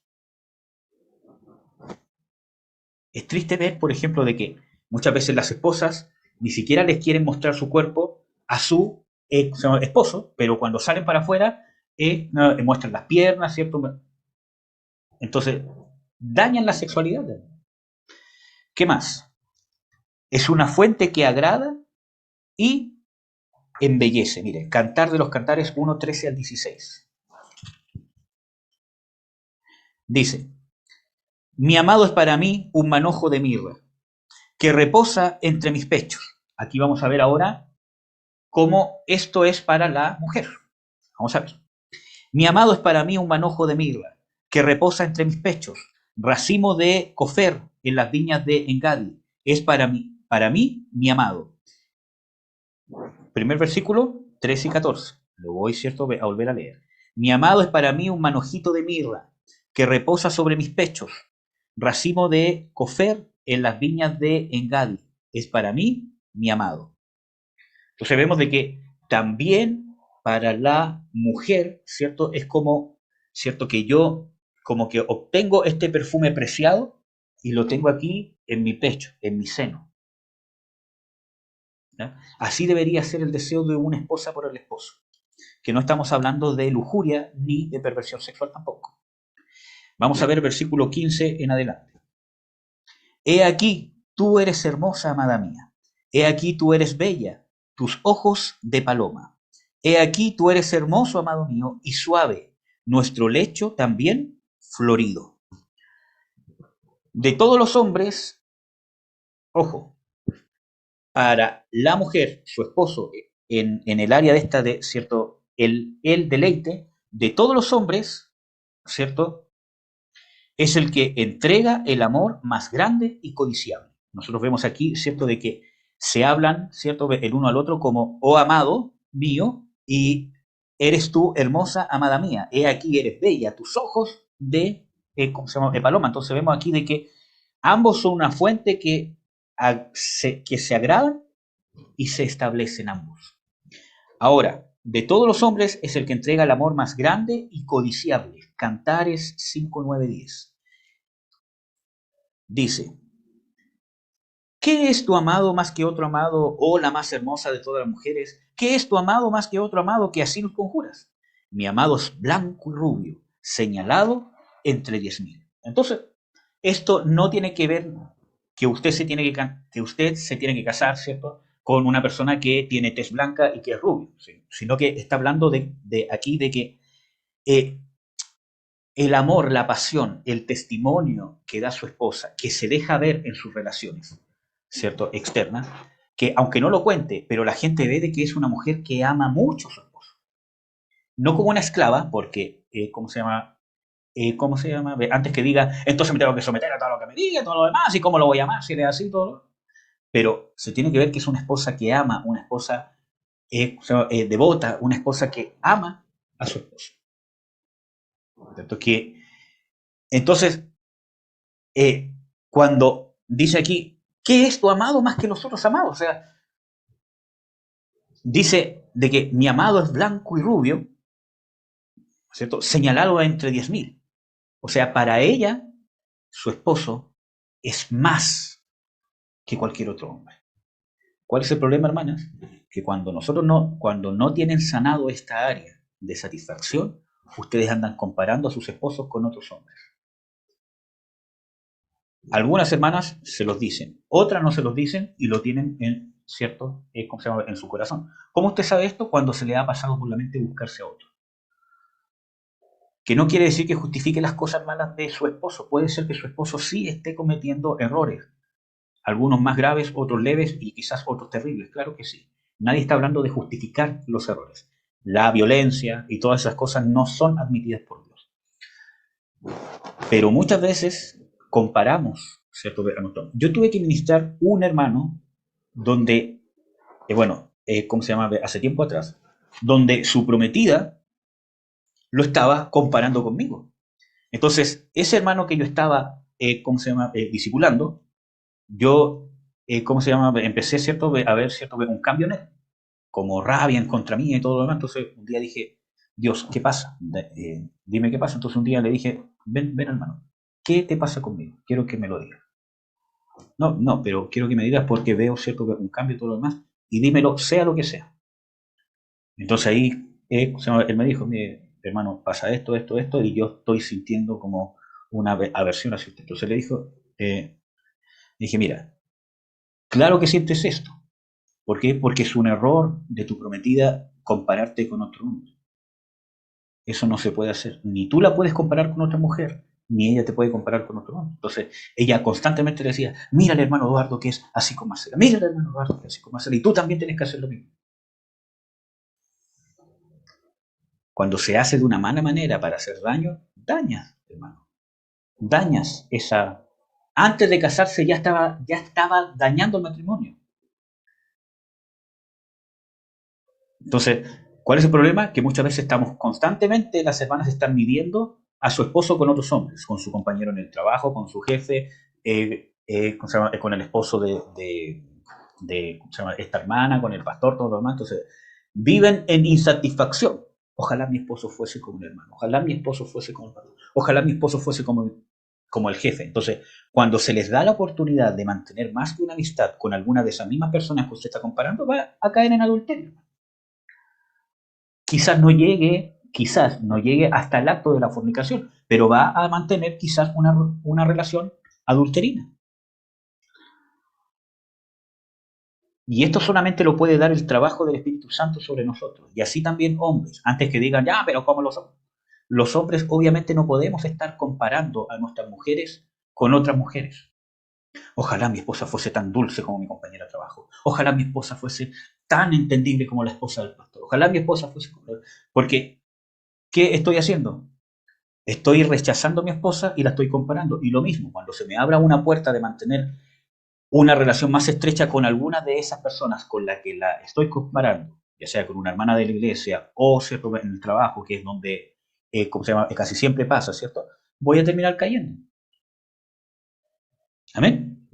Es triste ver, por ejemplo, de que muchas veces las esposas ni siquiera les quieren mostrar su cuerpo a su esposo, pero cuando salen para afuera no, muestran las piernas, ¿cierto? Entonces, dañan la sexualidad. ¿Qué más? Es una fuente que agrada y embellece. Mire, Cantar de los Cantares 1:13 al 16. Dice, mi amado es para mí un manojo de mirra, que reposa entre mis pechos. Aquí vamos a ver ahora cómo esto es para la mujer. Vamos a ver. Mi amado es para mí un manojo de mirra, que reposa entre mis pechos, racimo de cofer en las viñas de Engadi. Es para mí, mi amado. Primer versículo, 13 y 14. Lo voy, cierto, a volver a leer. Mi amado es para mí un manojito de mirra, que reposa sobre mis pechos, racimo de cofer en las viñas de Engadi. Es para mí, mi amado. Entonces vemos de que también para la mujer, ¿cierto? Es como, ¿cierto? Que yo como que obtengo este perfume preciado y lo tengo aquí en mi pecho, en mi seno. ¿Ya? Así debería ser el deseo de una esposa por el esposo. Que no estamos hablando de lujuria ni de perversión sexual tampoco. Vamos a ver el versículo 15 en adelante. He aquí, tú eres hermosa, amada mía. He aquí, tú eres bella, tus ojos de paloma. He aquí, tú eres hermoso, amado mío, y suave, nuestro lecho también florido. De todos los hombres, ojo, para la mujer, su esposo, en el área de esta de, ¿cierto? El deleite de todos los hombres, ¿cierto? Es el que entrega el amor más grande y codiciable. Nosotros vemos aquí, ¿cierto?, de que se hablan, ¿cierto?, el uno al otro como, oh amado mío, y eres tú hermosa, amada mía. He aquí, eres bella, tus ojos ¿cómo se llama?, de paloma. Entonces vemos aquí de que ambos son una fuente que se agradan y se establecen ambos. Ahora, de todos los hombres es el que entrega el amor más grande y codiciable. Cantares 5, 9, 10. Dice, ¿qué es tu amado más que otro amado, oh la más hermosa de todas las mujeres? ¿Qué es tu amado más que otro amado que así nos conjuras? Mi amado es blanco y rubio, señalado entre 10.000. Entonces, esto no tiene que ver que usted se tiene que casar, ¿cierto?, con una persona que tiene tez blanca y que es rubio, ¿sí? Sino que está hablando de aquí de que eh, el amor, la pasión, el testimonio que da su esposa, que se deja ver en sus relaciones, ¿cierto?, externas, que aunque no lo cuente, pero la gente ve de que es una mujer que ama mucho a su esposo. No como una esclava, porque, ¿cómo se llama? ¿Cómo se llama? Antes que diga, entonces me tengo que someter a todo lo que me diga, todo lo demás, y cómo lo voy a amar si es así, todo. Pero se tiene que ver que es una esposa que ama, una esposa devota, una esposa que ama a su esposo. ¿Cierto? Entonces, cuando dice aquí, ¿qué es tu amado más que los otros amados? O sea, dice de que mi amado es blanco y rubio, ¿cierto?, señalado entre 10.000. O sea, para ella, su esposo es más que cualquier otro hombre. ¿Cuál es el problema, hermanas? Que cuando no tienen sanado esta área de satisfacción, ustedes andan comparando a sus esposos con otros hombres. Algunas hermanas se los dicen, otras no se los dicen y lo tienen ¿cierto? ¿Cómo se llama?, en su corazón. ¿Cómo usted sabe esto? Cuando se le ha pasado por la mente buscarse a otro. Que no quiere decir que justifique las cosas malas de su esposo. Puede ser que su esposo sí esté cometiendo errores. Algunos más graves, otros leves y quizás otros terribles. Claro que sí. Nadie está hablando de justificar los errores. La violencia y todas esas cosas no son admitidas por Dios. Pero muchas veces comparamos, ¿cierto? Yo tuve que ministrar un hermano donde, ¿cómo se llama? Hace tiempo atrás, donde su prometida lo estaba comparando conmigo. Entonces, ese hermano que yo estaba, ¿cómo se llama?, discipulando, yo, ¿cómo se llama? Empecé, ¿cierto? A ver, ¿cierto? Un cambio en él, como rabia en contra mía y todo lo demás. Entonces, un día dije, Dios, ¿qué pasa? Dime qué pasa. Entonces, un día le dije, ven, ven, hermano, ¿qué te pasa conmigo? Quiero que me lo digas. No, no, pero quiero que me digas porque veo, ¿cierto? Un cambio y todo lo demás. Y dímelo, sea lo que sea. Entonces ahí él me dijo, mire, hermano, pasa esto, esto, esto, y yo estoy sintiendo como una aversión hacia usted. Entonces le dijo, dije, mira, claro que sientes esto. ¿Por qué? Porque es un error de tu prometida compararte con otro hombre. Eso no se puede hacer. Ni tú la puedes comparar con otra mujer, ni ella te puede comparar con otro hombre. Entonces, ella constantemente le decía, mira al hermano Eduardo que es así como Marcela, mira al hermano Eduardo que es así como Marcela, y tú también tienes que hacer lo mismo. Cuando se hace de una mala manera para hacer daño, dañas, hermano. Dañas esa. Antes de casarse ya estaba dañando el matrimonio. Entonces, ¿cuál es el problema? Que muchas veces estamos constantemente, las hermanas están midiendo a su esposo con otros hombres, con su compañero en el trabajo, con su jefe, con el esposo de ¿cómo se llama? Esta hermana, con el pastor, todo lo demás. Entonces, viven en insatisfacción. Ojalá mi esposo fuese como un hermano, ojalá mi esposo fuese como el pastor, ojalá mi esposo fuese como el jefe. Entonces, cuando se les da la oportunidad de mantener más que una amistad con alguna de esas mismas personas que usted está comparando, va a caer en adulterio. Quizás no llegue hasta el acto de la fornicación, pero va a mantener quizás una relación adulterina. Y esto solamente lo puede dar el trabajo del Espíritu Santo sobre nosotros. Y así también hombres, antes que digan, ya, pero ¿cómo los hombres? Los hombres obviamente no podemos estar comparando a nuestras mujeres con otras mujeres. Ojalá mi esposa fuese tan dulce como mi compañera de trabajo. Ojalá mi esposa fuese tan entendible como la esposa del pastor. Ojalá mi esposa fuese como... Porque, ¿qué estoy haciendo? Estoy rechazando a mi esposa y la estoy comparando. Y lo mismo, cuando se me abra una puerta de mantener una relación más estrecha con alguna de esas personas con las que la estoy comparando, ya sea con una hermana de la iglesia o ¿cierto? En el trabajo, que es donde ¿cómo se llama? Casi siempre pasa, ¿cierto? Voy a terminar cayendo. Amén.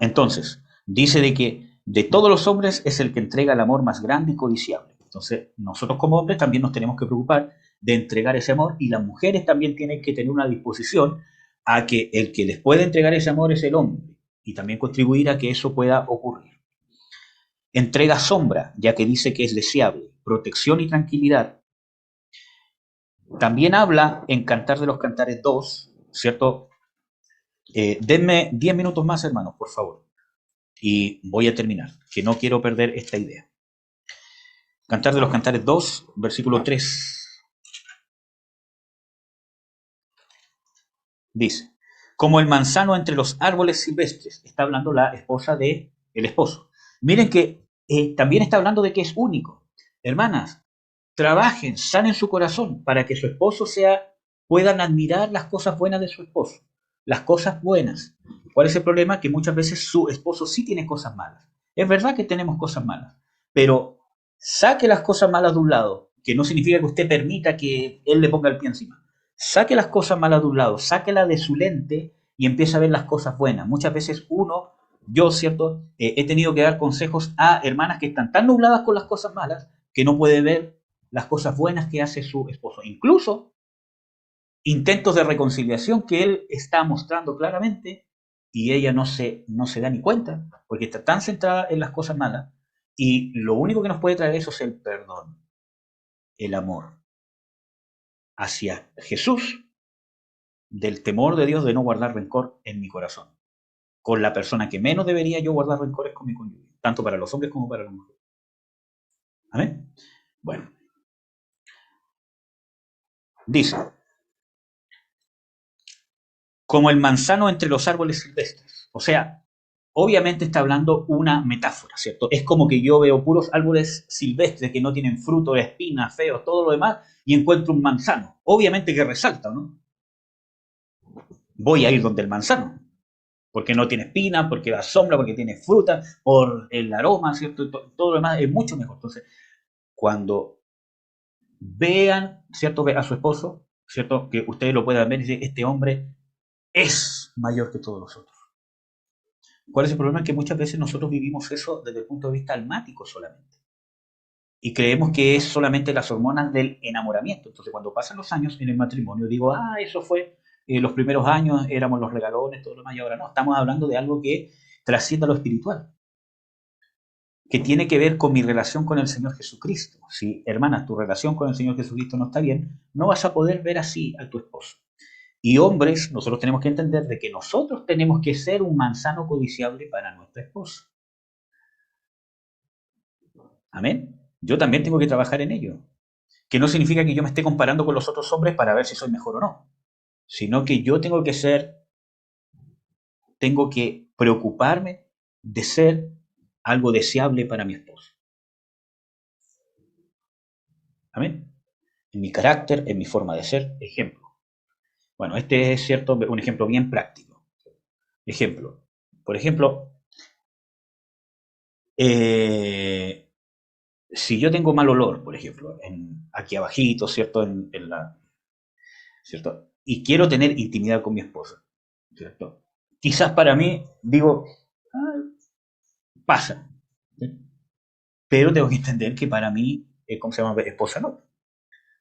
Entonces, dice de que de todos los hombres es el que entrega el amor más grande y codiciable. Entonces, nosotros como hombres también nos tenemos que preocupar de entregar ese amor y las mujeres también tienen que tener una disposición a que el que les puede entregar ese amor es el hombre y también contribuir a que eso pueda ocurrir. Entrega sombra, ya que dice que es deseable, protección y tranquilidad. También habla en Cantar de los Cantares 2, ¿cierto? Denme 10 minutos más, hermanos, por favor. Y voy a terminar, que no quiero perder esta idea. Cantar de los Cantares 2, versículo 3. Dice, como el manzano entre los árboles silvestres. Está hablando la esposa de el esposo. Miren que también está hablando de que es único. Hermanas, trabajen, sanen su corazón para que su esposo puedan admirar las cosas buenas de su esposo. Las cosas buenas. ¿Cuál es el problema? Que muchas veces su esposo sí tiene cosas malas. Es verdad que tenemos cosas malas, pero saque las cosas malas de un lado, que no significa que usted permita que él le ponga el pie encima. Saque las cosas malas de un lado, sáquela de su lente y empiece a ver las cosas buenas. Muchas veces yo, ¿cierto? He tenido que dar consejos a hermanas que están tan nubladas con las cosas malas que no puede ver las cosas buenas que hace su esposo. Incluso intentos de reconciliación que él está mostrando claramente y ella no se da ni cuenta porque está tan centrada en las cosas malas y lo único que nos puede traer eso es el perdón, el amor hacia Jesús, del temor de Dios de no guardar rencor en mi corazón. Con la persona que menos debería yo guardar rencores con mi cónyuge, tanto para los hombres como para las mujeres. ¿Amén? Bueno, dice, como el manzano entre los árboles silvestres. O sea, obviamente está hablando una metáfora, ¿cierto? Es como que yo veo puros árboles silvestres que no tienen fruto, espinas, feos, todo lo demás, y encuentro un manzano. Obviamente que resalta, ¿no? Voy a ir donde el manzano, porque no tiene espina, porque da sombra, porque tiene fruta, por el aroma, ¿cierto? Todo lo demás es mucho mejor. Entonces, cuando vean, ¿cierto? A su esposo, ¿cierto? Que ustedes lo puedan ver y decir, este hombre es mayor que todos los otros. ¿Cuál es el problema? Que muchas veces nosotros vivimos eso desde el punto de vista almático solamente. Y creemos que es solamente las hormonas del enamoramiento. Entonces, cuando pasan los años en el matrimonio, digo, eso fue los primeros años, éramos los regalones, todo lo demás, y ahora no. Estamos hablando de algo que trasciende a lo espiritual, que tiene que ver con mi relación con el Señor Jesucristo. Si, hermanas, tu relación con el Señor Jesucristo no está bien, no vas a poder ver así a tu esposo. Y hombres, nosotros tenemos que entender de que nosotros tenemos que ser un manzano codiciable para nuestra esposa. Amén. Yo también tengo que trabajar en ello. Que no significa que yo me esté comparando con los otros hombres para ver si soy mejor o no, sino que yo tengo que preocuparme de ser algo deseable para mi esposo. Amén. En mi carácter, en mi forma de ser, ejemplo. Bueno, este es cierto, un ejemplo bien práctico. Ejemplo. Por ejemplo, si yo tengo mal olor, por ejemplo, aquí abajito, ¿cierto? ¿Cierto? Y quiero tener intimidad con mi esposa, ¿cierto? Quizás para mí, digo, pasa. ¿Sí? Pero tengo que entender que para mí, ¿cómo se llama? Esposa no.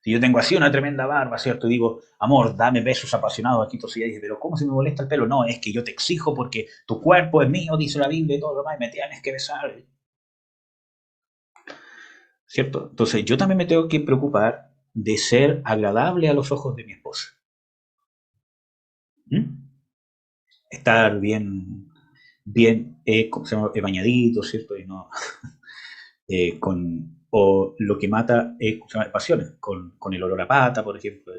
Si yo tengo así una tremenda barba, ¿cierto? Y digo, amor, dame besos apasionados aquí, y dice, pero ¿cómo se me molesta el pelo? No, es que yo te exijo porque tu cuerpo es mío, dice la Biblia y todo lo demás, y me tienes que besar. ¿Cierto? Entonces yo también me tengo que preocupar de ser agradable a los ojos de mi esposa. ¿Mm? Estar bien, ¿cómo se llama? Bañadito, ¿cierto? Y no, o lo que mata es pasiones, con el olor a pata, por ejemplo,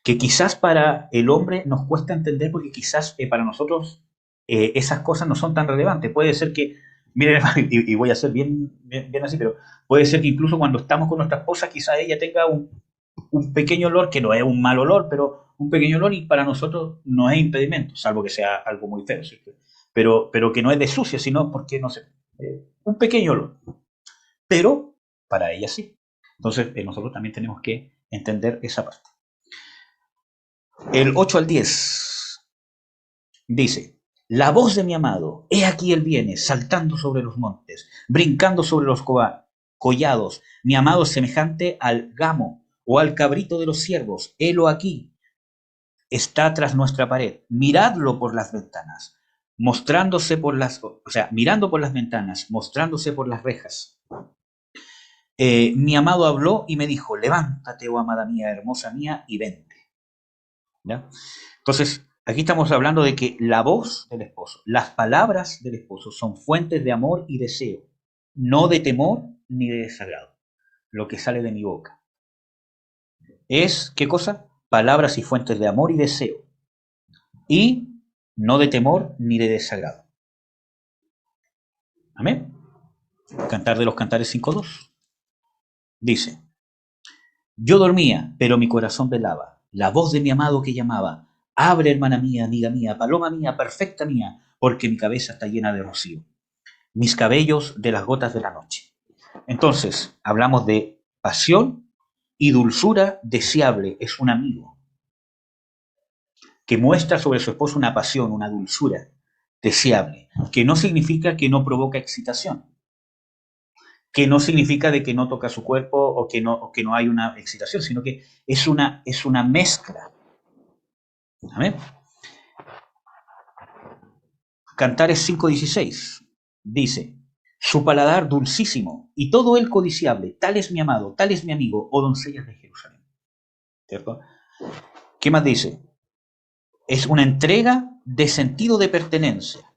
que quizás para el hombre nos cuesta entender porque quizás para nosotros esas cosas no son tan relevantes. Puede ser que, miren, y voy a ser bien así, pero puede ser que incluso cuando estamos con nuestra esposa, quizás ella tenga un pequeño olor, que no es un mal olor, pero un pequeño olor y para nosotros no es impedimento, salvo que sea algo muy feo, ¿cierto? Pero que no es de sucia, sino porque, no sé, un pequeño olor. Pero para ella sí. Entonces, nosotros también tenemos que entender esa parte. El 8 al 10 dice, la voz de mi amado, he aquí él viene, saltando sobre los montes, brincando sobre los collados, mi amado es semejante al gamo o al cabrito de los ciervos, helo aquí, está tras nuestra pared, miradlo por las ventanas, mostrándose por mirando por las ventanas, mostrándose por las rejas. Mi amado habló y me dijo, levántate, oh amada mía, hermosa mía, y vente. ¿Ya? Entonces, aquí estamos hablando de que la voz del esposo, las palabras del esposo son fuentes de amor y deseo, no de temor ni de desagrado. Lo que sale de mi boca es, ¿qué cosa? Palabras y fuentes de amor y deseo, y no de temor ni de desagrado. Amén. Cantar de los Cantares 5.2 dice, yo dormía, pero mi corazón velaba, la voz de mi amado que llamaba, abre, hermana mía, amiga mía, paloma mía, perfecta mía, porque mi cabeza está llena de rocío, mis cabellos de las gotas de la noche. Entonces, hablamos de pasión y dulzura deseable, es un amigo que muestra sobre su esposo una pasión, una dulzura deseable, que no significa que no provoca excitación, que no significa de que no toca su cuerpo o que no hay una excitación, sino que es una mezcla. ¿Amén? Cantares 5.16 dice, su paladar dulcísimo y todo él codiciable, tal es mi amado, tal es mi amigo, oh doncellas de Jerusalén. ¿Cierto? ¿Qué más dice? Es una entrega de sentido de pertenencia.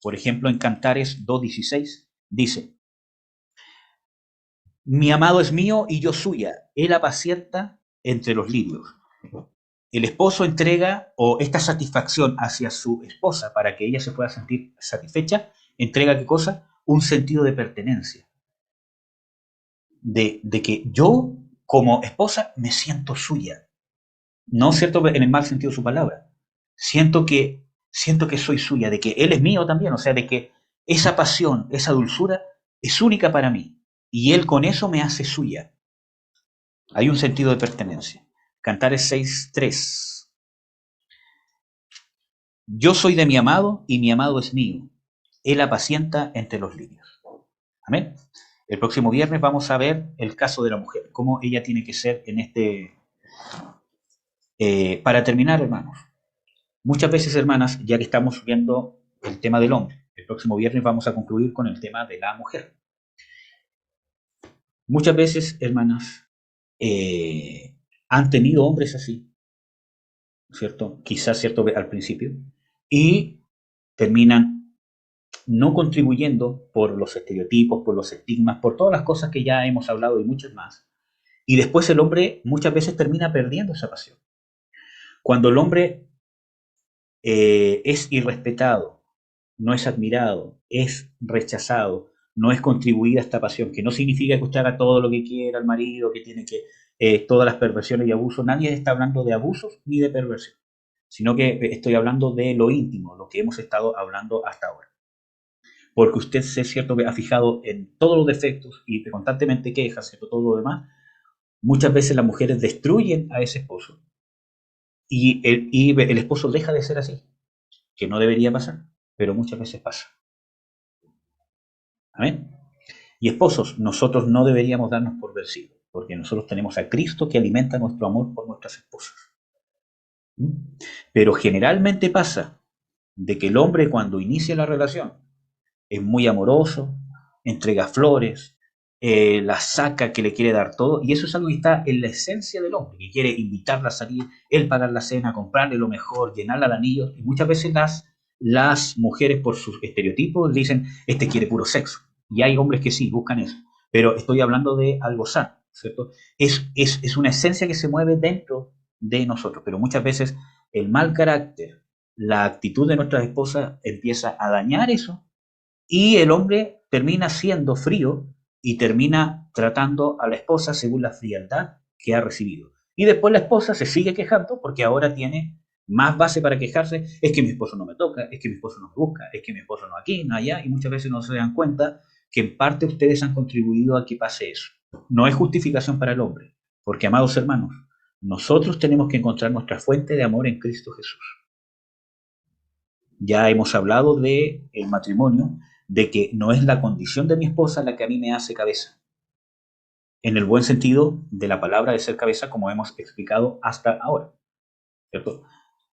Por ejemplo, en Cantares 2.16 dice, mi amado es mío y yo suya, él apacienta entre los lirios. El esposo entrega, o esta satisfacción hacia su esposa para que ella se pueda sentir satisfecha, entrega ¿qué cosa? Un sentido de pertenencia. De que yo, como esposa, me siento suya. No cierto en el mal sentido de su palabra. Siento que soy suya, de que él es mío también, o sea, de que esa pasión, esa dulzura es única para mí. Y él con eso me hace suya. Hay un sentido de pertenencia. Cantares 6.3. Yo soy de mi amado y mi amado es mío. Él apacienta entre los lirios. Amén. El próximo viernes vamos a ver el caso de la mujer, cómo ella tiene que ser en este... para terminar, hermanos, muchas veces, hermanas, ya que estamos viendo el tema del hombre, el próximo viernes vamos a concluir con el tema de la mujer. Muchas veces, hermanas, han tenido hombres así, ¿cierto? Quizás, ¿cierto? Al principio, y terminan no contribuyendo por los estereotipos, por los estigmas, por todas las cosas que ya hemos hablado y muchas más. Y después el hombre muchas veces termina perdiendo esa pasión. Cuando el hombre es irrespetado, no es admirado, es rechazado, no es contribuida a esta pasión, que no significa que usted haga todo lo que quiera al marido, que tiene que todas las perversiones y abusos. Nadie está hablando de abusos ni de perversión, sino que estoy hablando de lo íntimo, lo que hemos estado hablando hasta ahora. Porque usted, es cierto, que ha fijado en todos los defectos y constantemente queja, ¿cierto? Todo lo demás. Muchas veces las mujeres destruyen a ese esposo y el esposo deja de ser así, que no debería pasar, pero muchas veces pasa. ¿Amén? Y esposos, nosotros no deberíamos darnos por vencidos, porque nosotros tenemos a Cristo que alimenta nuestro amor por nuestras esposas. Pero generalmente pasa de que el hombre cuando inicia la relación es muy amoroso, entrega flores, la saca, que le quiere dar todo, y eso es algo que está en la esencia del hombre, que quiere invitarla a salir, él pagar la cena, comprarle lo mejor, llenarla de anillos, y muchas veces las mujeres por sus estereotipos dicen, este quiere puro sexo, y hay hombres que sí, buscan eso, pero estoy hablando de algo sano, ¿cierto? Es una esencia que se mueve dentro de nosotros, pero muchas veces el mal carácter, la actitud de nuestras esposas empieza a dañar eso y el hombre termina siendo frío y termina tratando a la esposa según la frialdad que ha recibido. Y después la esposa se sigue quejando porque ahora tiene más base para quejarse. Es que mi esposo no me toca, es que mi esposo no me busca, es que mi esposo no aquí, no allá. Y muchas veces no se dan cuenta que en parte ustedes han contribuido a que pase eso. No es justificación para el hombre. Porque, amados hermanos, nosotros tenemos que encontrar nuestra fuente de amor en Cristo Jesús. Ya hemos hablado de el matrimonio, de que no es la condición de mi esposa la que a mí me hace cabeza, en el buen sentido de la palabra de ser cabeza, como hemos explicado hasta ahora, ¿cierto?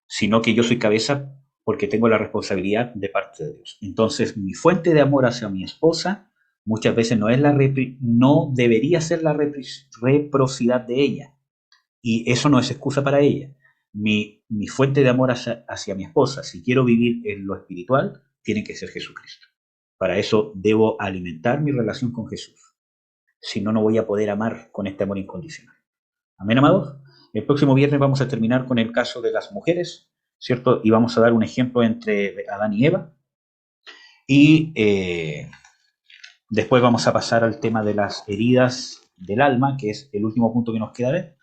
Sino que yo soy cabeza porque tengo la responsabilidad de parte de Dios. Entonces, mi fuente de amor hacia mi esposa muchas veces no es no debería ser la reciprocidad de ella, y eso no es excusa para ella. Mi fuente de amor hacia mi esposa, si quiero vivir en lo espiritual, tiene que ser Jesucristo. Para eso debo alimentar mi relación con Jesús. Si no, no voy a poder amar con este amor incondicional. Amén, amados. El próximo viernes vamos a terminar con el caso de las mujeres, ¿cierto? Y vamos a dar un ejemplo entre Adán y Eva. Y después vamos a pasar al tema de las heridas del alma, que es el último punto que nos queda ver.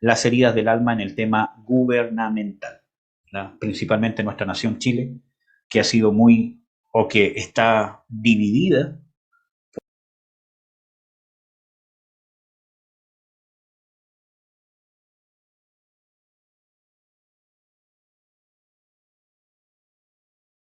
Las heridas del alma en el tema gubernamental, ¿no? Principalmente en nuestra nación Chile, que ha sido muy, o que está dividida